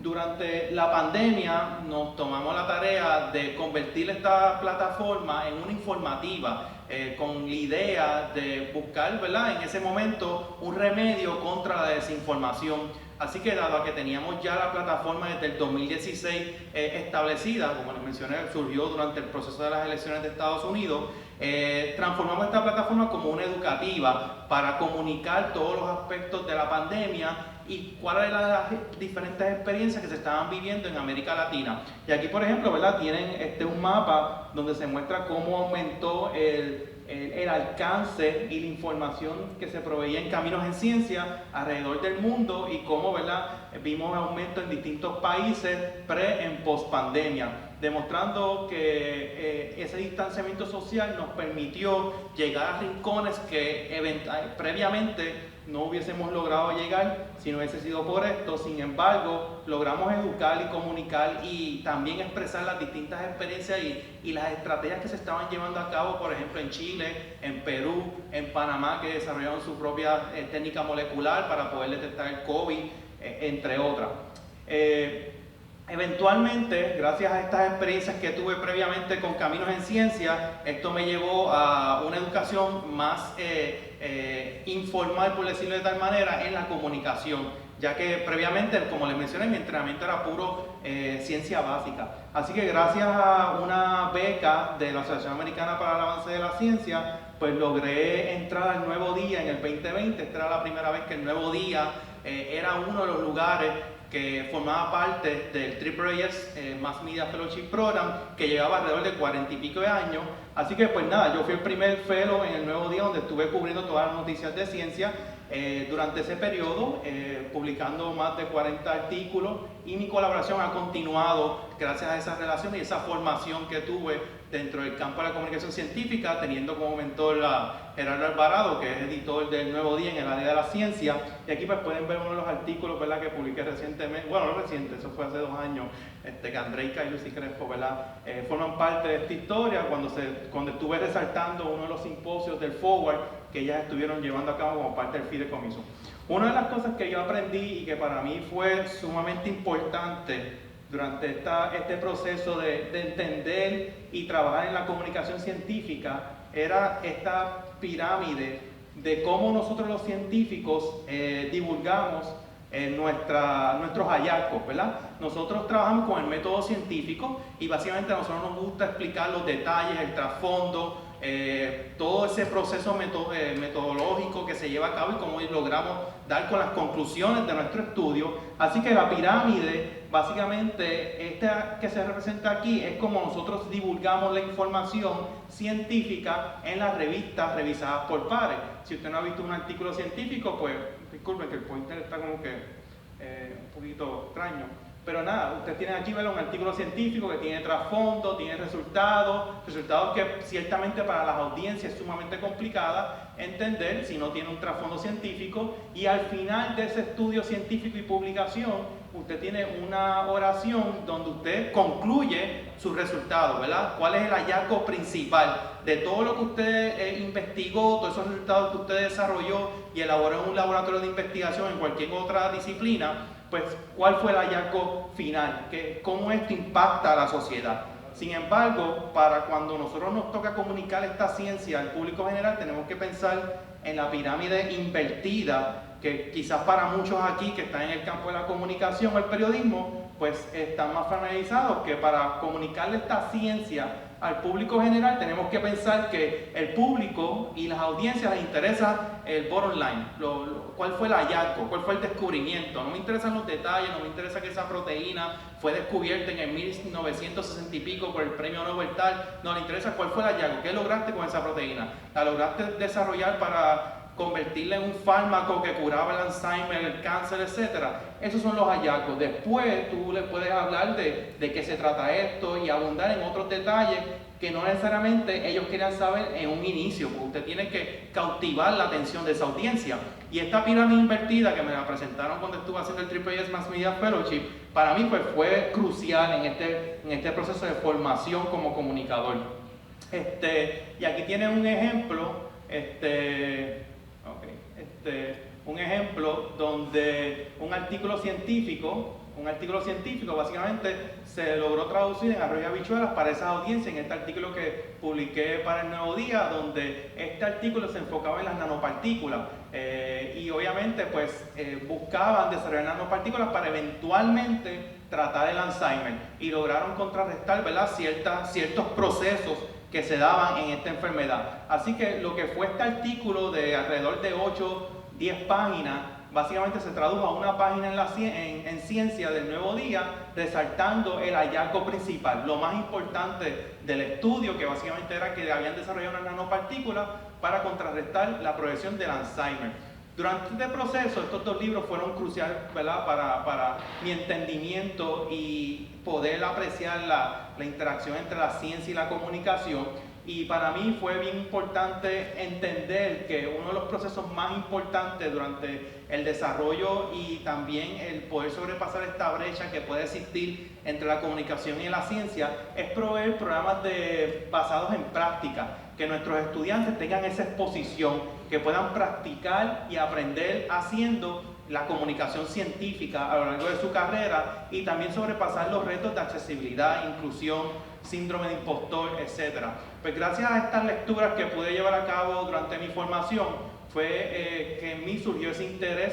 Durante la pandemia nos tomamos la tarea de convertir esta plataforma en una informativa con la idea de buscar, ¿verdad?, en ese momento un remedio contra la desinformación. Así que dado que teníamos ya la plataforma desde el 2016 establecida, como les mencioné, surgió durante el proceso de las elecciones de Estados Unidos, transformamos esta plataforma como una educativa para comunicar todos los aspectos de la pandemia y cuáles eran las diferentes experiencias que se estaban viviendo en América Latina. Y aquí, por ejemplo, ¿verdad?, tienen un mapa donde se muestra cómo aumentó el alcance y la información que se proveía en Caminos en Ciencia alrededor del mundo y cómo, ¿verdad?, vimos aumento en distintos países en post-pandemia, demostrando que ese distanciamiento social nos permitió llegar a rincones que previamente no hubiésemos logrado llegar si no hubiese sido por esto. Sin embargo, logramos educar y comunicar y también expresar las distintas experiencias y las estrategias que se estaban llevando a cabo, por ejemplo, en Chile, en Perú, en Panamá, que desarrollaron su propia técnica molecular para poder detectar el COVID, entre otras. Eventualmente, gracias a estas experiencias que tuve previamente con Caminos en Ciencia, esto me llevó a una educación más informal, por decirlo de tal manera, en la comunicación, ya que previamente, como les mencioné, mi entrenamiento era puro ciencia básica. Así que gracias a una beca de la Asociación Americana para el Avance de la Ciencia, pues logré entrar al Nuevo Día en el 2020. Esta era la primera vez que el Nuevo Día era uno de los lugares que formaba parte del AAAS Mass Media Fellowship Program, que llevaba alrededor de 40 y pico de años. Así que pues nada, yo fui el primer fellow en el Nuevo Día, donde estuve cubriendo todas las noticias de ciencia durante ese periodo, publicando más de 40 artículos, y mi colaboración ha continuado gracias a esa relación y esa formación que tuve dentro del campo de la comunicación científica, teniendo como mentor a Gerardo Alvarado, que es editor del Nuevo Día en el área de la ciencia. Y aquí pues pueden ver uno de los artículos, ¿verdad?, que publiqué recientemente, bueno, no reciente, eso fue hace 2 años, que Andreica y Lucy Crespo, ¿verdad?, forman parte de esta historia, cuando estuve resaltando uno de los simposios del Forward que ellas estuvieron llevando a cabo como parte del fideicomiso. Una de las cosas que yo aprendí y que para mí fue sumamente importante durante este proceso de entender y trabajar en la comunicación científica era esta pirámide de cómo nosotros los científicos divulgamos nuestros hallazgos, ¿verdad? Nosotros trabajamos con el método científico y básicamente a nosotros nos gusta explicar los detalles, el trasfondo, todo ese proceso metodológico que se lleva a cabo y cómo logramos dar con las conclusiones de nuestro estudio. Así que la pirámide, básicamente, esta que se representa aquí, es como nosotros divulgamos la información científica en las revistas revisadas por pares. Si usted no ha visto un artículo científico, pues disculpen que el pointer está como que un poquito extraño. Pero nada, ustedes tienen aquí, ¿verdad?, un artículo científico que tiene trasfondo, tiene resultados que ciertamente para las audiencias es sumamente complicada entender si no tiene un trasfondo científico, y al final de ese estudio científico y publicación, usted tiene una oración donde usted concluye sus resultados, ¿verdad? ¿Cuál es el hallazgo principal de todo lo que usted investigó, todos esos resultados que usted desarrolló y elaboró en un laboratorio de investigación en cualquier otra disciplina? Pues, ¿cuál fue el hallazgo final? ¿Cómo esto impacta a la sociedad? Sin embargo, para cuando nosotros nos toca comunicar esta ciencia al público general, tenemos que pensar en la pirámide invertida, que quizás para muchos aquí que están en el campo de la comunicación o el periodismo, pues están más familiarizados que para comunicarle esta ciencia al público general tenemos que pensar que el público y las audiencias les interesa el bottom line, cuál fue el hallazgo, cuál fue el descubrimiento. No me interesan los detalles, no me interesa que esa proteína fue descubierta en el 1960 y pico por el premio Nobel tal, no, le interesa cuál fue el hallazgo, qué lograste con esa proteína, la lograste desarrollar para convertirla en un fármaco que curaba el Alzheimer, el cáncer, etcétera. Esos son los hallazgos. Después tú le puedes hablar de qué se trata esto y abundar en otros detalles que no necesariamente ellos quieran saber en un inicio, porque usted tiene que cautivar la atención de esa audiencia. Y esta pirámide invertida que me la presentaron cuando estuve haciendo el AAAS Mass Media Fellowship, para mí pues fue crucial en este proceso de formación como comunicador. Y aquí tienen un ejemplo, un ejemplo donde un artículo científico, un artículo científico, básicamente se logró traducir en arroz y habichuelas para esa audiencia en este artículo que publiqué para el Nuevo Día, donde este artículo se enfocaba en las nanopartículas y obviamente pues buscaban desarrollar nanopartículas para eventualmente tratar el Alzheimer y lograron contrarrestar, ¿verdad?, ciertos procesos que se daban en esta enfermedad. Así que lo que fue este artículo de alrededor de 8-10 páginas, básicamente se tradujo a una página en Ciencia del Nuevo Día, resaltando el hallazgo principal, lo más importante del estudio, que básicamente era que habían desarrollado una nanopartícula para contrarrestar la progresión del Alzheimer. Durante este proceso, estos dos libros fueron cruciales, ¿verdad?, para mi entendimiento y poder apreciar la interacción entre la ciencia y la comunicación. Y para mí fue bien importante entender que uno de los procesos más importantes durante el desarrollo y también el poder sobrepasar esta brecha que puede existir entre la comunicación y la ciencia es proveer programas basados en práctica, que nuestros estudiantes tengan esa exposición, que puedan practicar y aprender haciendo la comunicación científica a lo largo de su carrera y también sobrepasar los retos de accesibilidad, inclusión, síndrome de impostor, etc. Pues gracias a estas lecturas que pude llevar a cabo durante mi formación, fue que en mí surgió ese interés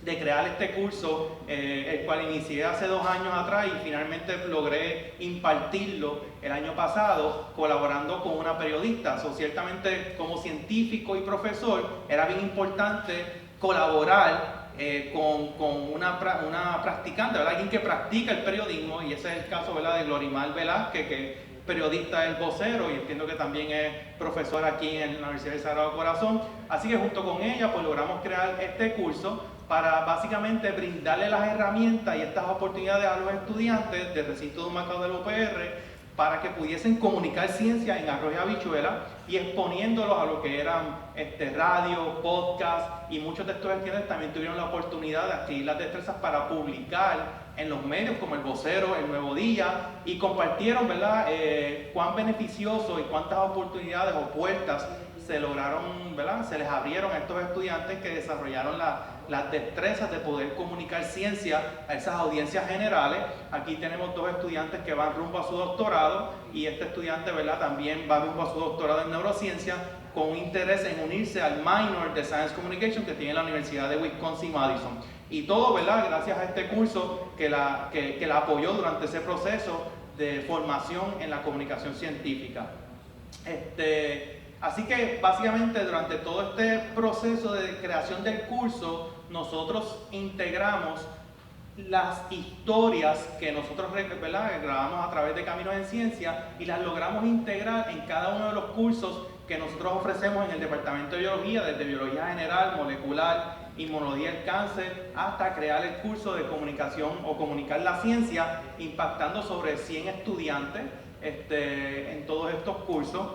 de crear este curso, el cual inicié hace 2 años atrás y finalmente logré impartirlo el año pasado colaborando con una periodista. Ciertamente como científico y profesor era bien importante colaborar con una practicante, ¿verdad?, alguien que practica el periodismo, y ese es el caso, ¿verdad?, de Glorimar Velázquez, que es periodista del Vocero y entiendo que también es profesora aquí en la Universidad del Sagrado Corazón. Así que junto con ella pues logramos crear este curso para básicamente brindarle las herramientas y estas oportunidades a los estudiantes del recinto de Humacao del UPR para que pudiesen comunicar ciencia en arroz y habichuela y exponiéndolos a lo que eran radio, podcast, y muchos de estos estudiantes también tuvieron la oportunidad de adquirir las destrezas para publicar en los medios como el Vocero, el Nuevo Día, y compartieron, ¿verdad?, cuán beneficioso y cuántas oportunidades o puertas se lograron, ¿verdad?, se les abrieron a estos estudiantes que desarrollaron las destrezas de poder comunicar ciencia a esas audiencias generales. Aquí tenemos 2 estudiantes que van rumbo a su doctorado y este estudiante, ¿verdad?, también va rumbo a su doctorado en neurociencia con un interés en unirse al minor de Science Communication que tiene la Universidad de Wisconsin-Madison. Y todo, ¿verdad?, gracias a este curso que la apoyó durante ese proceso de formación en la comunicación científica. Así que básicamente durante todo este proceso de creación del curso, nosotros integramos las historias que nosotros, ¿verdad?, grabamos a través de Caminos en Ciencia y las logramos integrar en cada uno de los cursos que nosotros ofrecemos en el Departamento de Biología, desde Biología General, Molecular, Inmunología del Cáncer, hasta crear el curso de comunicación o comunicar la ciencia, impactando sobre 100 estudiantes en todos estos cursos.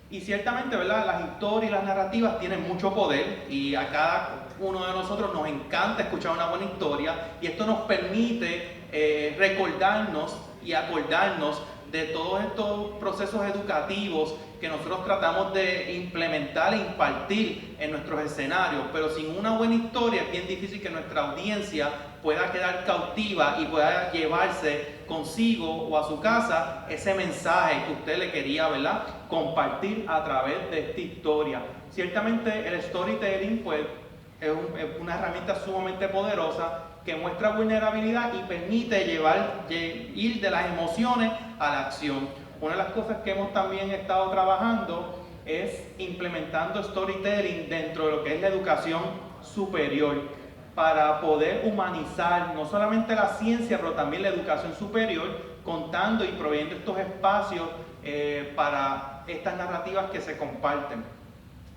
Y ciertamente, ¿verdad?, las historias y las narrativas tienen mucho poder y a cada uno de nosotros nos encanta escuchar una buena historia y esto nos permite recordarnos y acordarnos de todos estos procesos educativos que nosotros tratamos de implementar e impartir en nuestros escenarios, pero sin una buena historia es bien difícil que nuestra audiencia pueda quedar cautiva y pueda llevarse consigo o a su casa ese mensaje que usted le quería, ¿verdad?, compartir a través de esta historia. Ciertamente el storytelling pues, es una herramienta sumamente poderosa que muestra vulnerabilidad y permite ir de las emociones a la acción. Una de las cosas que hemos también estado trabajando es implementando storytelling dentro de lo que es la educación superior para poder humanizar no solamente la ciencia, pero también la educación superior, contando y proveyendo estos espacios para estas narrativas que se comparten.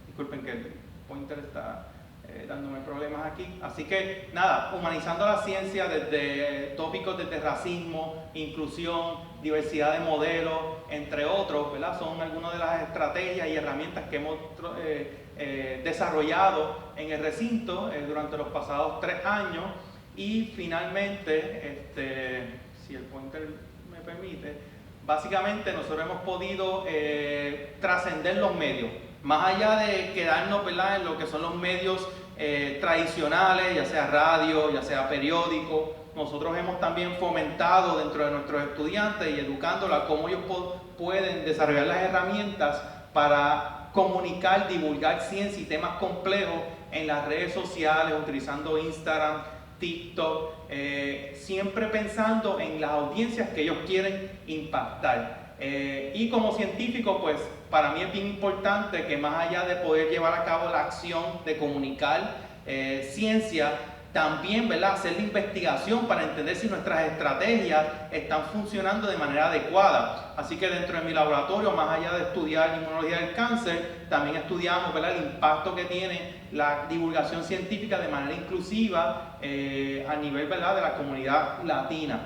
Disculpen que el pointer está dándome problemas aquí. Así que nada, humanizando la ciencia desde tópicos desde racismo, inclusión, diversidad de modelos, entre otros, ¿verdad? Son algunas de las estrategias y herramientas que hemos desarrollado en el recinto durante los pasados 3 años. Y finalmente, si el pointer me permite, básicamente nosotros hemos podido trascender los medios. más allá de quedarnos, ¿verdad?, en lo que son los medios tradicionales, ya sea radio, ya sea periódico, nosotros hemos también fomentado dentro de nuestros estudiantes y educándolos a cómo ellos pueden desarrollar las herramientas para comunicar, divulgar ciencia y temas complejos en las redes sociales, utilizando Instagram, TikTok, siempre pensando en las audiencias que ellos quieren impactar. Y como científico, pues para mí es bien importante que más allá de poder llevar a cabo la acción de comunicar ciencia, también, ¿verdad?, hacer la investigación para entender si nuestras estrategias están funcionando de manera adecuada. Así que dentro de mi laboratorio, más allá de estudiar inmunología del cáncer, también estudiamos, ¿verdad?, el impacto que tiene la divulgación científica de manera inclusiva a nivel, ¿verdad?, de la comunidad latina.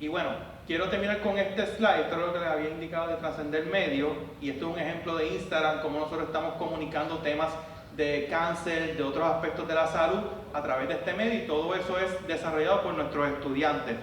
Y bueno, quiero terminar con este slide. Esto es lo que les había indicado de Trascender Medio, y esto es un ejemplo de Instagram, cómo nosotros estamos comunicando temas de cáncer, de otros aspectos de la salud a través de este medio, y todo eso es desarrollado por nuestros estudiantes.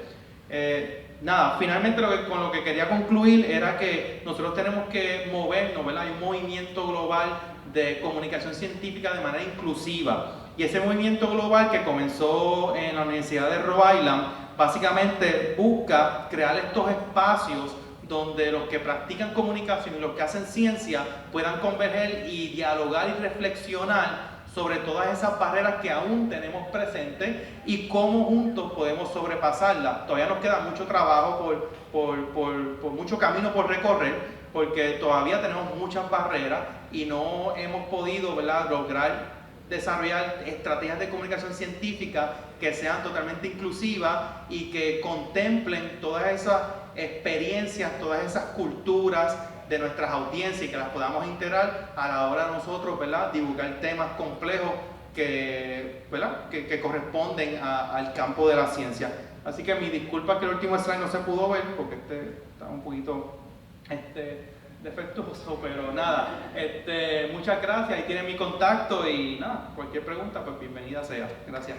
Nada, finalmente con lo que quería concluir era que nosotros tenemos que movernos, ¿verdad? Hay un movimiento global de comunicación científica de manera inclusiva, y ese movimiento global que comenzó en la Universidad de Rhode Island básicamente busca crear estos espacios donde los que practican comunicación y los que hacen ciencia puedan converger y dialogar y reflexionar sobre todas esas barreras que aún tenemos presentes y cómo juntos podemos sobrepasarlas. Todavía nos queda mucho trabajo por mucho camino por recorrer, porque todavía tenemos muchas barreras y no hemos podido, ¿verdad?, lograr desarrollar estrategias de comunicación científica que sean totalmente inclusivas y que contemplen todas esas experiencias, todas esas culturas de nuestras audiencias, y que las podamos integrar a la hora de nosotros, ¿verdad?, divulgar temas complejos que, ¿verdad?, que corresponden al campo de la ciencia. Así que mi disculpa que el último slide no se pudo ver porque está un poquito defectuoso, pero nada, muchas gracias. Ahí tienen mi contacto y nada, cualquier pregunta, pues bienvenida sea. Gracias.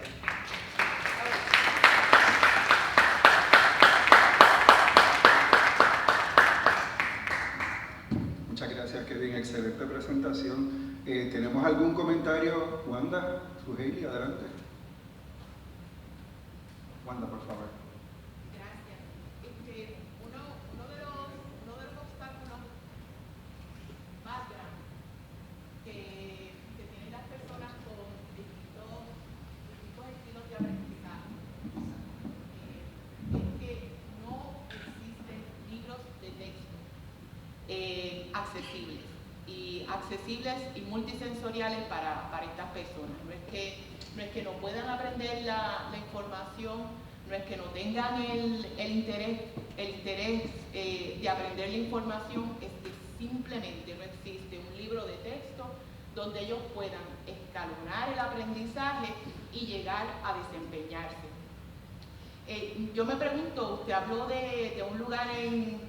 Muchas gracias, Kevin. Excelente presentación. ¿Tenemos algún comentario? Wanda, Suheili, adelante. Wanda, por favor. Gracias. Uno de los obstáculos más grandes que tienen las personas con distintos estilos de aprendizaje es que no existen libros de texto accesibles y multisensoriales para estas personas. No es que no puedan aprender la información, no es que no tengan el interés de aprender la información, es que simplemente no existe un libro de texto donde ellos puedan escalonar el aprendizaje y llegar a desempeñarse. Yo me pregunto, usted habló de un lugar en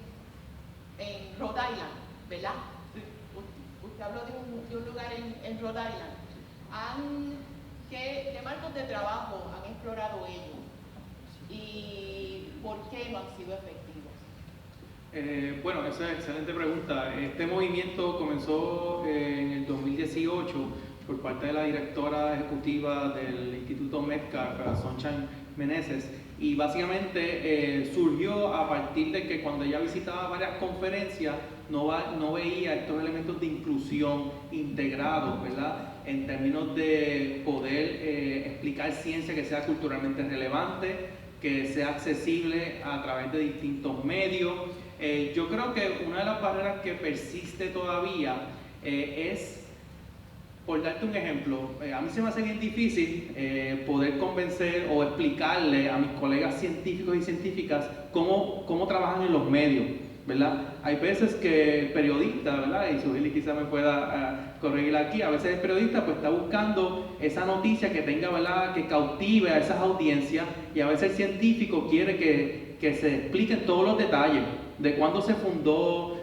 Rhode Island, ¿verdad? Usted habló de un lugar en Rhode Island. ¿Qué marcos de trabajo han explorado ellos? ¿Y por qué no han sido efectivos? Bueno, esa es una excelente pregunta. Este movimiento comenzó en el 2018 por parte de la directora ejecutiva del Instituto Metcalf, Sunshine Meneses, y básicamente surgió a partir de que cuando ella visitaba varias conferencias no veía estos elementos de inclusión integrados, ¿verdad?, en términos de poder explicar ciencia que sea culturalmente relevante, que sea accesible a través de distintos medios. Yo creo que una de las barreras que persiste todavía es, por darte un ejemplo, a mí se me hace bien difícil poder convencer o explicarle a mis colegas científicos y científicas cómo trabajan en los medios, ¿verdad? Hay veces que el periodista, ¿verdad?, y Suheili quizá me pueda corregir aquí, a veces el periodista pues está buscando esa noticia que tenga, ¿verdad?, que cautive a esas audiencias, y a veces el científico quiere que se expliquen todos los detalles de cuándo se fundó,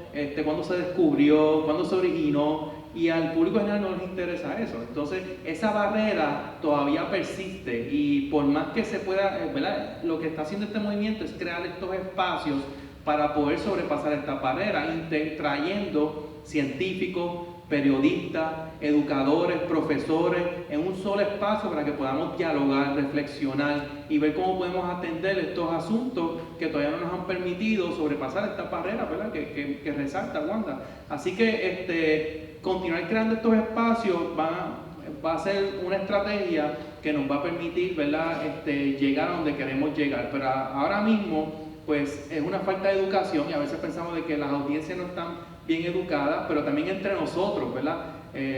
cuándo se descubrió, cuándo se originó, y al público general no les interesa eso. Entonces esa barrera todavía persiste, y por más que se pueda, ¿verdad?, lo que está haciendo este movimiento es crear estos espacios para poder sobrepasar esta barrera, trayendo científicos, periodistas, educadores, profesores, en un solo espacio para que podamos dialogar, reflexionar y ver cómo podemos atender estos asuntos que todavía no nos han permitido sobrepasar estas barreras, ¿verdad? Que resalta Wanda. Así que continuar creando estos espacios va a ser una estrategia que nos va a permitir, ¿verdad? Llegar a donde queremos llegar. Pero ahora mismo, pues es una falta de educación y a veces pensamos de que las audiencias no están bien educadas, pero también entre nosotros, ¿verdad?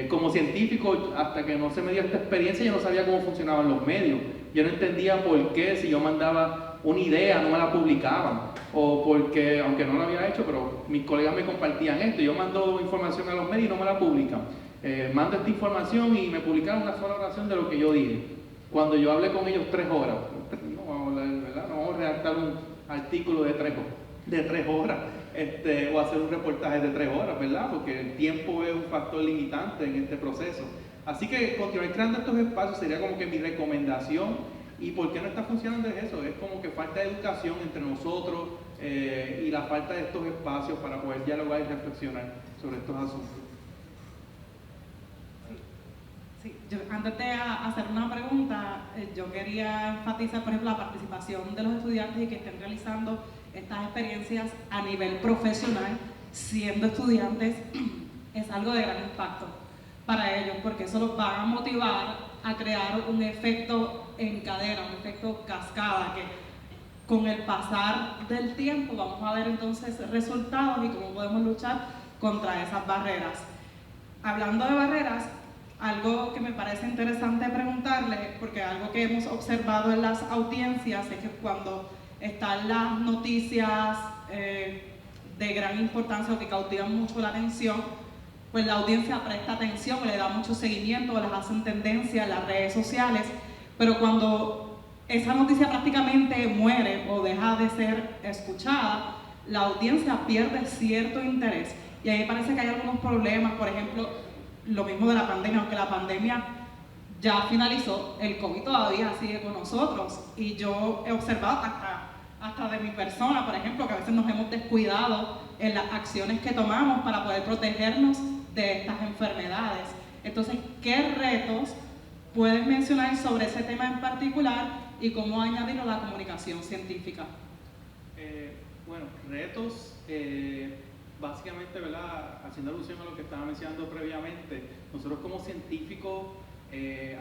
Como científico, hasta que no se me dio esta experiencia, yo no sabía cómo funcionaban los medios. Yo no entendía por qué si yo mandaba una idea no me la publicaban, o porque, aunque no lo había hecho, pero mis colegas me compartían esto, yo mando información a los medios y no me la publican. Mando esta información y me publicaron una sola oración de lo que yo dije. Cuando yo hablé con ellos 3 horas, no vamos a hablar, ¿verdad? No vamos a redactar un artículo de 3 horas. O hacer un reportaje de 3 horas, ¿verdad? Porque el tiempo es un factor limitante en este proceso. Así que continuar creando estos espacios sería como que mi recomendación. ¿Y por qué no está funcionando eso? Es como que falta de educación entre nosotros y la falta de estos espacios para poder dialogar y reflexionar sobre estos asuntos. Sí, antes de hacer una pregunta, yo quería enfatizar, por ejemplo, la participación de los estudiantes y que estén realizando estas experiencias a nivel profesional, siendo estudiantes, es algo de gran impacto para ellos, porque eso los va a motivar a crear un efecto en cadena, un efecto cascada, que con el pasar del tiempo vamos a ver entonces resultados y cómo podemos luchar contra esas barreras. Hablando de barreras, algo que me parece interesante preguntarle, porque algo que hemos observado en las audiencias es que cuando están las noticias de gran importancia o que cautivan mucho la atención, pues la audiencia presta atención, le da mucho seguimiento, las hacen tendencia en las redes sociales, pero cuando esa noticia prácticamente muere o deja de ser escuchada, la audiencia pierde cierto interés y ahí parece que hay algunos problemas, por ejemplo, lo mismo de la pandemia, aunque la pandemia ya finalizó, el COVID todavía sigue con nosotros y yo he observado hasta de mi persona, por ejemplo, que a veces nos hemos descuidado en las acciones que tomamos para poder protegernos de estas enfermedades. Entonces, ¿qué retos puedes mencionar sobre ese tema en particular y cómo añadirlo a la comunicación científica? Bueno, retos, básicamente, ¿verdad? Haciendo alusión a lo que estaba mencionando previamente, nosotros como científicos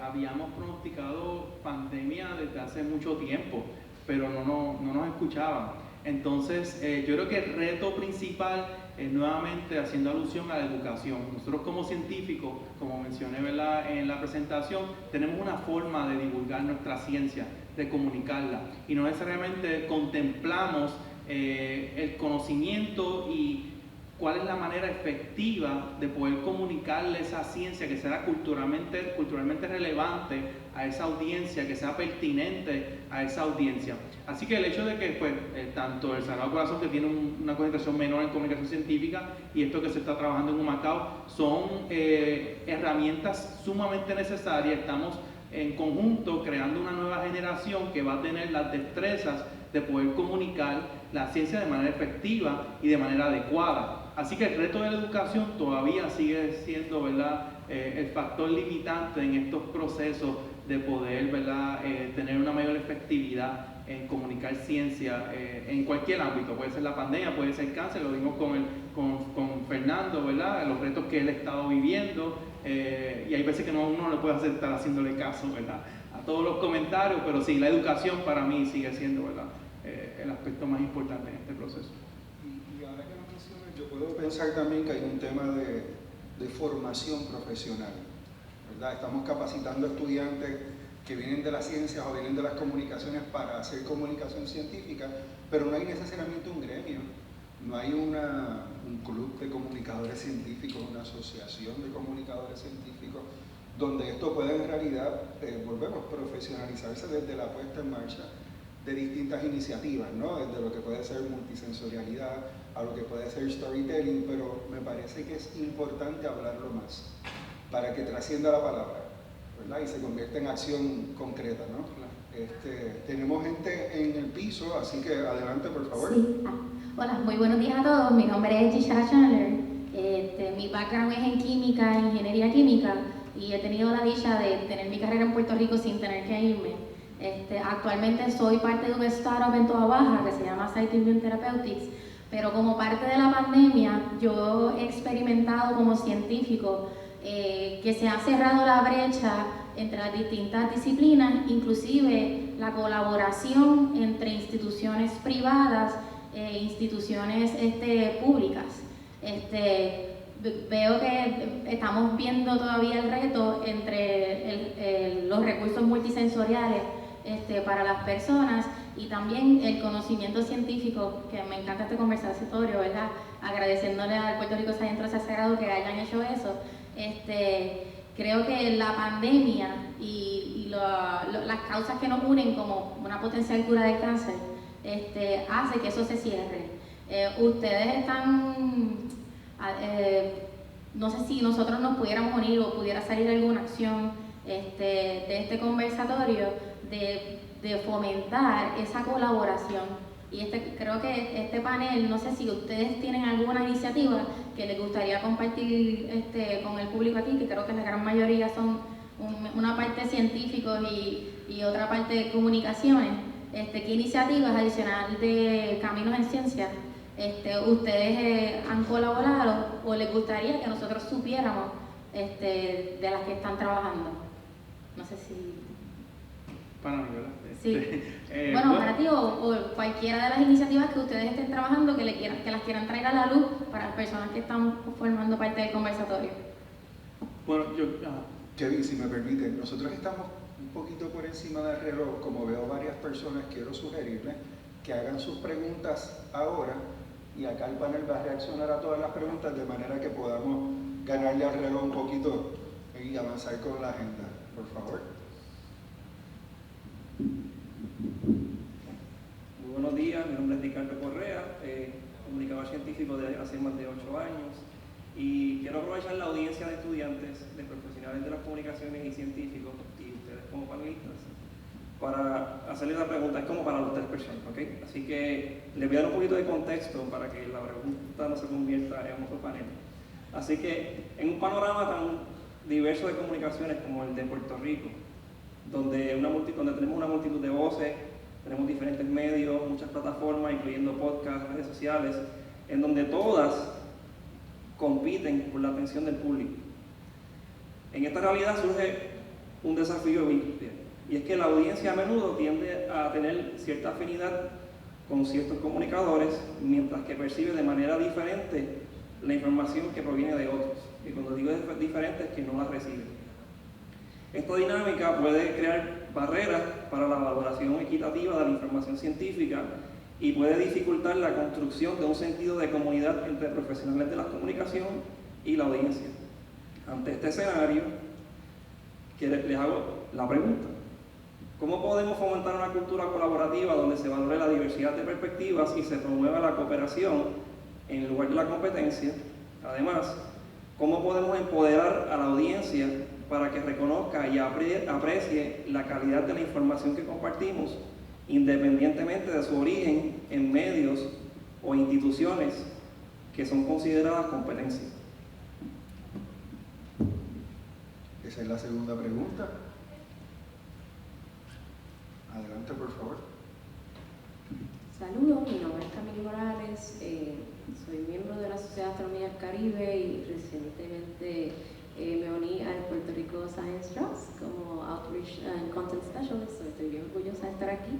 habíamos pronosticado pandemia desde hace mucho tiempo, pero no nos escuchaban. Entonces, yo creo que el reto principal es nuevamente haciendo alusión a la educación. Nosotros como científicos, como mencioné, ¿verdad?, en la presentación, tenemos una forma de divulgar nuestra ciencia, de comunicarla, y no necesariamente contemplamos el conocimiento y cuál es la manera efectiva de poder comunicarle esa ciencia que sea culturalmente relevante a esa audiencia, que sea pertinente a esa audiencia. Así que el hecho de que pues, tanto el Sagrado Corazón, que tiene una concentración menor en comunicación científica, y esto que se está trabajando en Humacao, son herramientas sumamente necesarias. Estamos en conjunto creando una nueva generación que va a tener las destrezas de poder comunicar la ciencia de manera efectiva y de manera adecuada. Así que el reto de la educación todavía sigue siendo, ¿verdad?, el factor limitante en estos procesos de poder, ¿verdad?, tener una mayor efectividad en comunicar ciencia en cualquier ámbito. Puede ser la pandemia, puede ser cáncer, lo vimos con Fernando, ¿verdad?, los retos que él ha estado viviendo, y hay veces que uno no le puede estar haciéndole caso, ¿verdad?, a todos los comentarios, pero sí, la educación para mí sigue siendo, ¿verdad?, el aspecto más importante en este proceso. Y ahora que lo mencionas, yo puedo pensar también que hay un tema de formación profesional, ¿verdad? Estamos capacitando estudiantes que vienen de las ciencias o vienen de las comunicaciones para hacer comunicación científica, pero no hay necesariamente un gremio, no hay un club de comunicadores científicos, una asociación de comunicadores científicos, donde esto pueda en realidad, volvemos, profesionalizarse desde la puesta en marcha de distintas iniciativas, ¿no? Desde lo que puede ser multisensorialidad a lo que puede ser storytelling, pero me parece que es importante hablarlo más para que trascienda la palabra, ¿verdad?, y se convierta en acción concreta, ¿no? Tenemos gente en el piso, así que adelante, por favor. Sí. Hola, muy buenos días a todos. Mi nombre es Gisha Chandler. Mi background es en química, ingeniería química, y he tenido la dicha de tener mi carrera en Puerto Rico sin tener que irme. Actualmente soy parte de un startup en Toa Baja que se llama Site Immune Therapeutics, pero como parte de la pandemia yo he experimentado como científico que se ha cerrado la brecha entre las distintas disciplinas, inclusive la colaboración entre instituciones privadas e instituciones públicas. Veo que estamos viendo todavía el reto entre los recursos multisensoriales para las personas y también el conocimiento científico, que me encanta este conversatorio, ¿verdad? Agradeciéndole al Puerto Rico Centro Sagrado que hayan hecho eso. Creo que la pandemia y las causas que nos unen como una potencial cura del cáncer hace que eso se cierre. Ustedes están, no sé si nosotros nos pudiéramos unir o pudiera salir alguna acción de este conversatorio de fomentar esa colaboración. Y creo que este panel, no sé si ustedes tienen alguna iniciativa que les gustaría compartir con el público aquí, que creo que la gran mayoría son una parte científicos y otra parte de comunicaciones. ¿Qué iniciativas adicionales de Caminos en Ciencia ustedes han colaborado o les gustaría que nosotros supiéramos de las que están trabajando? No sé si... Para mí, ¿verdad? Sí. Bueno, para ti o cualquiera de las iniciativas que ustedes estén trabajando que las quieran traer a la luz para las personas que están formando parte del conversatorio. Bueno, Kevin, si me permite, nosotros estamos un poquito por encima del reloj. Como veo varias personas, quiero sugerirles que hagan sus preguntas ahora y acá el panel va a reaccionar a todas las preguntas de manera que podamos ganarle al reloj un poquito y avanzar con la agenda. Por favor. Muy buenos días, mi nombre es Ricardo Correa, comunicador científico de hace más de 8 años y quiero aprovechar la audiencia de estudiantes, de profesionales de las comunicaciones y científicos y ustedes como panelistas para hacerles la pregunta, es como para las 3 personas, ¿ok? Así que les voy a dar un poquito de contexto para que la pregunta no se convierta en otro panel. Así que en un panorama tan diverso de comunicaciones como el de Puerto Rico, donde tenemos una multitud de voces, tenemos diferentes medios, muchas plataformas, incluyendo podcasts, redes sociales, en donde todas compiten por la atención del público. En esta realidad surge un desafío y es que la audiencia a menudo tiende a tener cierta afinidad con ciertos comunicadores, mientras que percibe de manera diferente la información que proviene de otros. Y cuando digo diferente es que no la recibe. Esta dinámica puede crear barreras para la valoración equitativa de la información científica y puede dificultar la construcción de un sentido de comunidad entre profesionales de la comunicación y la audiencia. Ante este escenario, les hago la pregunta: ¿cómo podemos fomentar una cultura colaborativa donde se valore la diversidad de perspectivas y se promueva la cooperación en lugar de la competencia? Además, ¿cómo podemos empoderar a la audiencia para que reconozca y aprecie la calidad de la información que compartimos, independientemente de su origen en medios o instituciones que son consideradas competencia? Esa es la segunda pregunta. Adelante, por favor. Saludos, mi nombre es Camila Morales, soy miembro de la Sociedad de Astronomía del Caribe y recientemente me uní al Puerto Rico Science Trust como Outreach and Content Specialist, estoy bien orgullosa de estar aquí.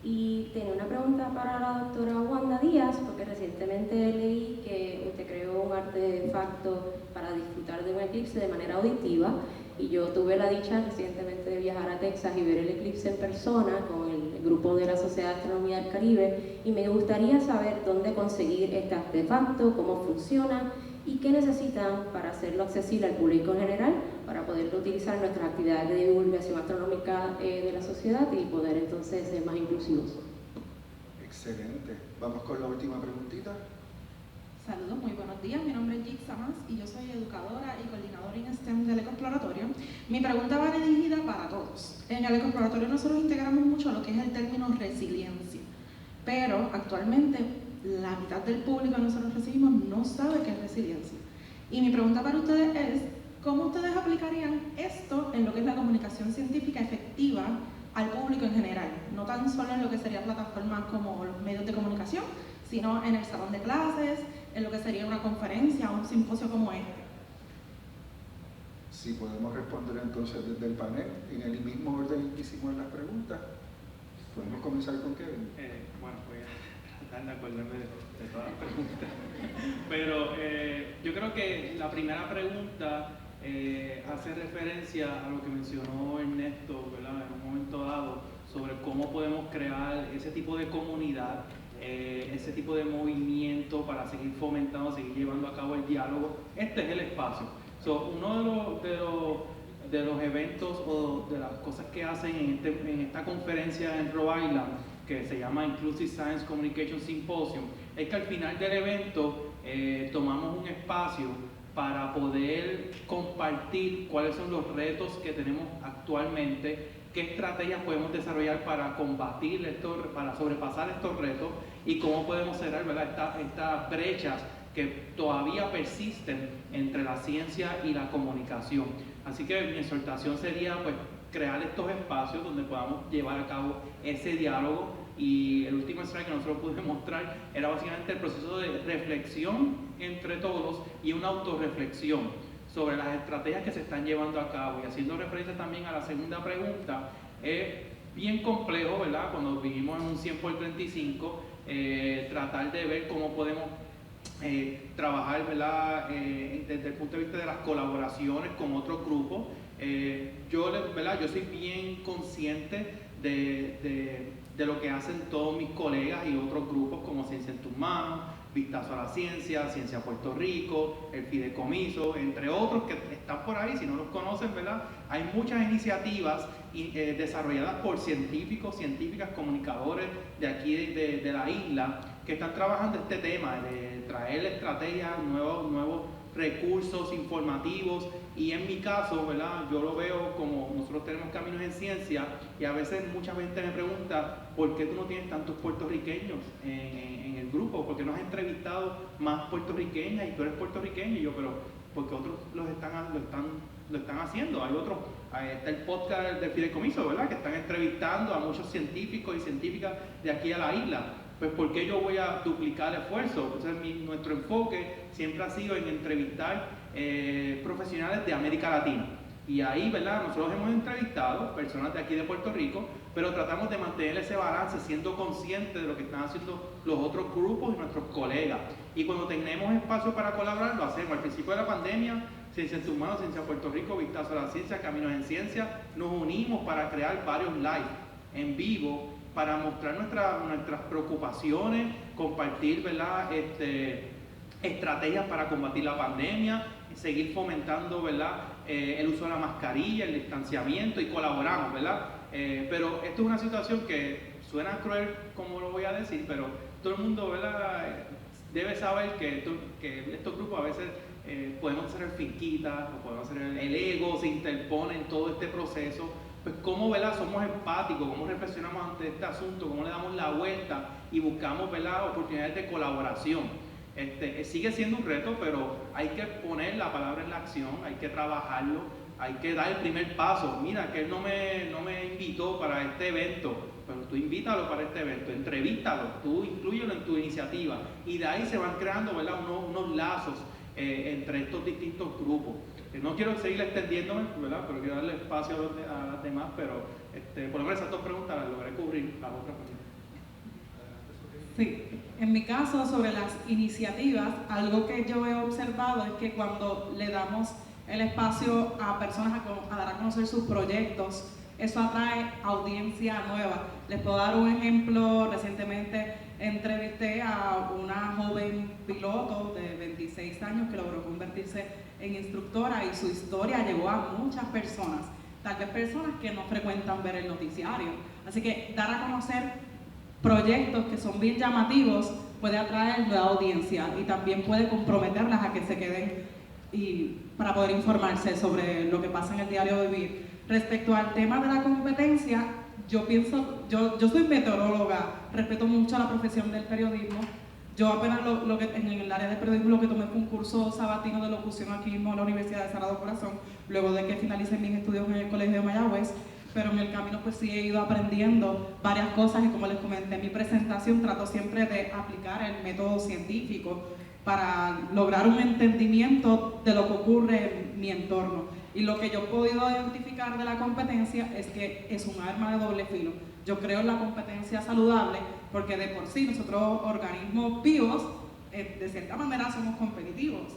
Y tenía una pregunta para la doctora Wanda Díaz, porque recientemente leí que usted creó un artefacto para disfrutar de un eclipse de manera auditiva, y yo tuve la dicha recientemente de viajar a Texas y ver el eclipse en persona con el grupo de la Sociedad de Astronomía del Caribe, y me gustaría saber dónde conseguir este artefacto, cómo funciona y qué necesitan para hacerlo accesible al público en general, para poderlo utilizar en nuestras actividades de divulgación astronómica de la sociedad y poder entonces ser más inclusivos. Excelente. Vamos con la última preguntita. Saludos, muy buenos días. Mi nombre es Jix Samas y yo soy educadora y coordinadora en STEM del Ecoexploratorio. Mi pregunta va dirigida para todos. En el Ecoexploratorio nosotros integramos mucho lo que es el término resiliencia, pero actualmente la mitad del público que nosotros recibimos no sabe qué es resiliencia. Y mi pregunta para ustedes es, ¿cómo ustedes aplicarían esto en lo que es la comunicación científica efectiva al público en general? No tan solo en lo que serían plataformas como los medios de comunicación, sino en el salón de clases, en lo que sería una conferencia o un simposio como este. Si podemos responder entonces desde el panel, en el mismo orden que hicimos las preguntas, podemos comenzar con Kevin. Bueno, voy a tratar de acordarme de todas las preguntas. Pero yo creo que la primera pregunta hace referencia a lo que mencionó Ernesto, ¿verdad?, en un momento dado, sobre cómo podemos crear ese tipo de comunidad, ese tipo de movimiento para seguir fomentando, seguir llevando a cabo el diálogo. Este es el espacio. Uno de los eventos o de las cosas que hacen en esta conferencia en Rhode Island, que se llama Inclusive Science Communication Symposium, es que al final del evento tomamos un espacio para poder compartir cuáles son los retos que tenemos actualmente, qué estrategias podemos desarrollar para combatir esto, para sobrepasar estos retos y cómo podemos cerrar, ¿verdad?, estas brechas que todavía persisten entre la ciencia y la comunicación. Así que mi exhortación sería, pues, crear estos espacios donde podamos llevar a cabo ese diálogo. Y el último slide que nosotros pudimos mostrar era básicamente el proceso de reflexión entre todos y una autorreflexión sobre las estrategias que se están llevando a cabo. Y haciendo referencia también a la segunda pregunta, es bien complejo, ¿verdad?, cuando vivimos en un 100x35, tratar de ver cómo podemos trabajar, ¿verdad?, desde el punto de vista de las colaboraciones con otros grupos. Yo soy bien consciente de lo que hacen todos mis colegas y otros grupos como Ciencia en tus Manos, Vistazo a la Ciencia, Ciencia Puerto Rico, el Fideicomiso, entre otros que están por ahí. Si no los conocen, ¿verdad?, hay muchas iniciativas desarrolladas por científicos, científicas, comunicadores de aquí de la isla, que están trabajando este tema de traer estrategias, nuevos recursos informativos. Y en mi caso, ¿verdad?, yo lo veo como nosotros tenemos Caminos en Ciencia, y a veces mucha gente me pregunta ¿por qué tú no tienes tantos puertorriqueños en el grupo? ¿Por qué no has entrevistado más puertorriqueñas y tú eres puertorriqueño? Y yo, pero porque otros lo están haciendo. Hay otros, está el podcast del Fideicomiso, ¿verdad?, que están entrevistando a muchos científicos y científicas de aquí a la isla. Pues ¿por qué yo voy a duplicar el esfuerzo? Entonces nuestro enfoque siempre ha sido en entrevistar profesionales de América Latina. Y ahí, ¿verdad?, nosotros hemos entrevistado personas de aquí de Puerto Rico, pero tratamos de mantener ese balance, siendo conscientes de lo que están haciendo los otros grupos y nuestros colegas. Y cuando tenemos espacio para colaborar, lo hacemos. Al principio de la pandemia, Ciencia en tus Manos, Ciencia Puerto Rico, Vistazo a la Ciencia, Caminos en Ciencia, nos unimos para crear varios live en vivo, para mostrar nuestras preocupaciones, compartir, ¿verdad?, estrategias para combatir la pandemia, seguir fomentando, ¿verdad?, el uso de la mascarilla, el distanciamiento, y colaboramos, ¿verdad? Pero esto es una situación que suena cruel, como lo voy a decir, pero todo el mundo, ¿verdad?, debe saber que estos grupos a veces podemos hacer el finquita, o podemos hacer el ego, se interpone en todo este proceso. Pues cómo, ¿verdad?, somos empáticos, cómo reflexionamos ante este asunto, cómo le damos la vuelta y buscamos, ¿verdad?, oportunidades de colaboración. Sigue siendo un reto, pero hay que poner la palabra en la acción, hay que trabajarlo, hay que dar el primer paso. Mira, que él no me invitó para este evento, pero tú invítalo para este evento, entrevístalo, tú inclúyelo en tu iniciativa, y de ahí se van creando, ¿verdad?, unos lazos entre estos distintos grupos. No quiero seguir extendiéndome, ¿verdad?, pero quiero darle espacio a las demás, pero por lo menos esas dos preguntas las logré cubrir. Las otras preguntas. Sí, en mi caso, sobre las iniciativas, algo que yo he observado es que cuando le damos el espacio a personas a dar a conocer sus proyectos, eso atrae audiencia nueva. Les puedo dar un ejemplo. Recientemente entrevisté a una joven piloto de 26 años que logró convertirse en instructora, y su historia llegó a muchas personas, tal vez personas que no frecuentan ver el noticiario. Así que dar a conocer proyectos que son bien llamativos puede atraer nueva audiencia, y también puede comprometerlas a que se queden para poder informarse sobre lo que pasa en el diario vivir. Respecto al tema de la competencia, yo soy meteoróloga, respeto mucho la profesión del periodismo. Yo apenas lo que en el área de periodismo lo que tomé fue un curso sabatino de locución aquí mismo en la Universidad de Sagrado Corazón, luego de que finalicé mis estudios en el Colegio de Mayagüez, pero en el camino pues sí he ido aprendiendo varias cosas y como les comenté en mi presentación trato siempre de aplicar el método científico para lograr un entendimiento de lo que ocurre en mi entorno. Y lo que yo he podido identificar de la competencia es que es un arma de doble filo. Yo creo en la competencia saludable porque de por sí nosotros organismos vivos de cierta manera somos competitivos,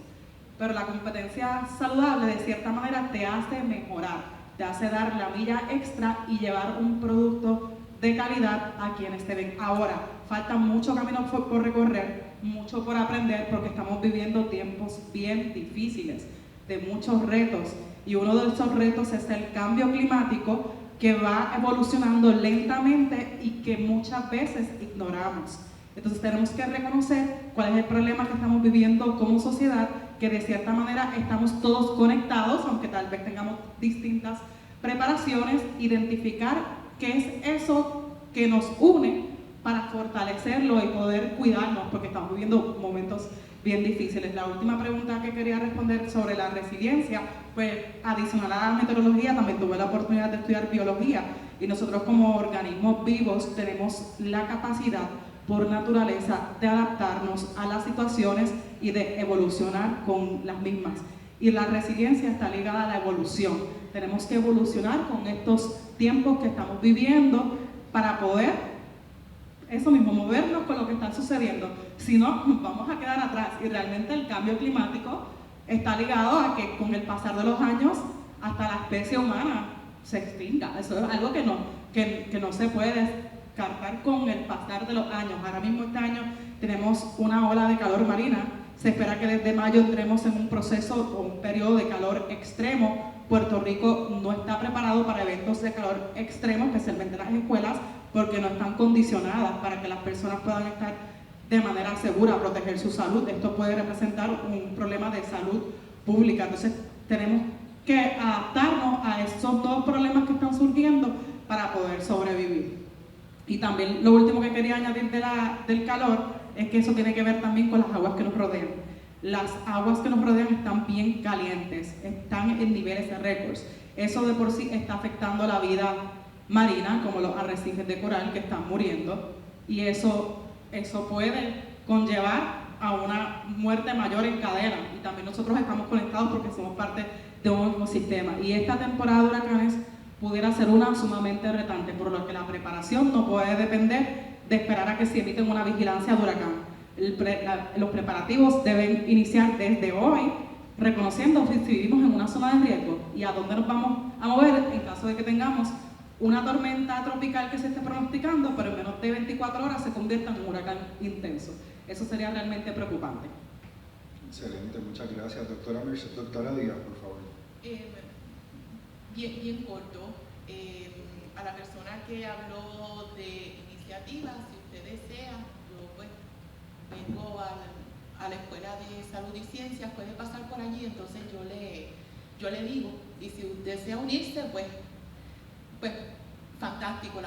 pero la competencia saludable de cierta manera te hace mejorar, te hace dar la milla extra y llevar un producto de calidad a quienes te ven. Ahora, falta mucho camino por recorrer, mucho por aprender porque estamos viviendo tiempos bien difíciles, de muchos retos, y uno de esos retos es el cambio climático que va evolucionando lentamente y que muchas veces ignoramos. Entonces tenemos que reconocer cuál es el problema que estamos viviendo como sociedad, que de cierta manera estamos todos conectados, aunque tal vez tengamos distintas preparaciones, identificar qué es eso que nos une para fortalecerlo y poder cuidarnos, porque estamos viviendo momentos bien difíciles. La última pregunta que quería responder sobre la resiliencia, pues adicional a la meteorología también tuve la oportunidad de estudiar biología y nosotros como organismos vivos tenemos la capacidad por naturaleza de adaptarnos a las situaciones y de evolucionar con las mismas. Y la resiliencia está ligada a la evolución. Tenemos que evolucionar con estos tiempos que estamos viviendo para poder eso mismo, movernos con lo que está sucediendo. Si no, nos vamos a quedar atrás. Y realmente el cambio climático está ligado a que con el pasar de los años hasta la especie humana se extinga. Eso es algo que no se puede descartar con el pasar de los años. Ahora mismo este año tenemos una ola de calor marina. Se espera que desde mayo entremos en un proceso o un periodo de calor extremo. Puerto Rico no está preparado para eventos de calor extremo, especialmente las escuelas, porque no están condicionadas para que las personas puedan estar de manera segura, proteger su salud. Esto puede representar un problema de salud pública. Entonces tenemos que adaptarnos a esos nuevos problemas que están surgiendo para poder sobrevivir. Y también lo último que quería añadir del calor es que eso tiene que ver también con las aguas que nos rodean. Las aguas que nos rodean están bien calientes, están en niveles de récords. Eso de por sí está afectando la vida marina, como los arrecifes de coral que están muriendo, y eso puede conllevar a una muerte mayor en cadena. Y también nosotros estamos conectados porque somos parte de un ecosistema. Y esta temporada de huracanes pudiera ser una sumamente retante, por lo que la preparación no puede depender de esperar a que se emiten una vigilancia de huracán. Los preparativos deben iniciar desde hoy, reconociendo si vivimos en una zona de riesgo y a dónde nos vamos a mover en caso de que tengamos una tormenta tropical que se esté pronosticando, pero en menos de 24 horas se convierta en un huracán intenso. Eso sería realmente preocupante. Excelente, muchas gracias. Doctora Díaz, por favor. Bien corto. A la persona que habló de iniciativas, si usted desea, yo pues vengo a la Escuela de Salud y Ciencias, puede pasar por allí, entonces yo le digo, y si usted desea unirse, pues fantástico,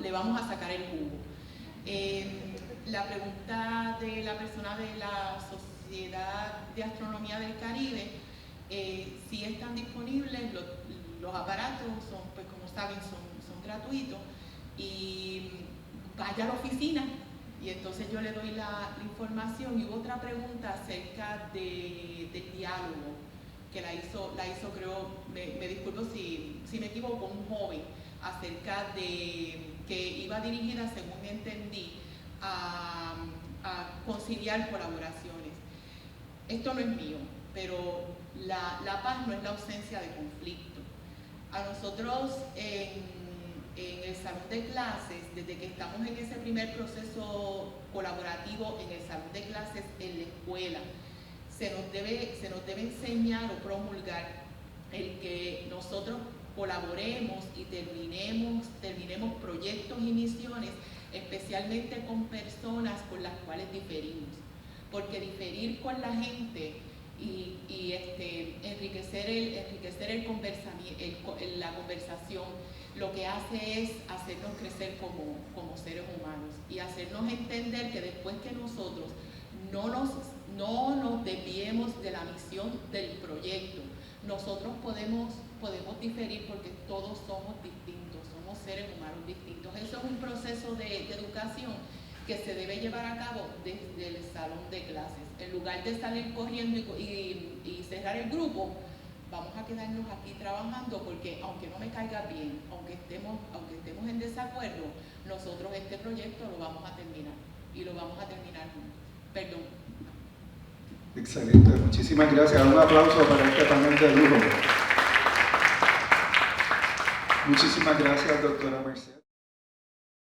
le vamos a sacar el jugo. La pregunta de la persona de la Sociedad de Astronomía del Caribe, si están disponibles, los aparatos son, pues como saben, son gratuitos, y vaya a la oficina y entonces yo le doy la información. Y hubo otra pregunta acerca del diálogo que la hizo creo, me disculpo si me equivoco, un joven, acerca de que iba dirigida, según entendí, a conciliar colaboraciones. Esto no es mío, pero la paz no es la ausencia de conflicto. A nosotros en el salón de clases, desde que estamos en ese primer proceso colaborativo en el salón de clases en la escuela, se nos debe enseñar o promulgar el que nosotros colaboremos y terminemos proyectos y misiones, especialmente con personas con las cuales diferimos, porque diferir con la gente y enriquecer la conversación, lo que hace es hacernos crecer como seres humanos y hacernos entender que después que nosotros no nos desviemos de la misión del proyecto. Nosotros podemos diferir porque todos somos distintos, somos seres humanos distintos. Eso es un proceso de educación que se debe llevar a cabo desde el salón de clases. En lugar de salir corriendo y cerrar el grupo, vamos a quedarnos aquí trabajando porque aunque no me caiga bien, aunque estemos en desacuerdo, nosotros este proyecto lo vamos a terminar y lo vamos a terminar juntos. Perdón. Excelente, muchísimas gracias. Un aplauso para este panel de lujo. Muchísimas gracias, doctora Merced.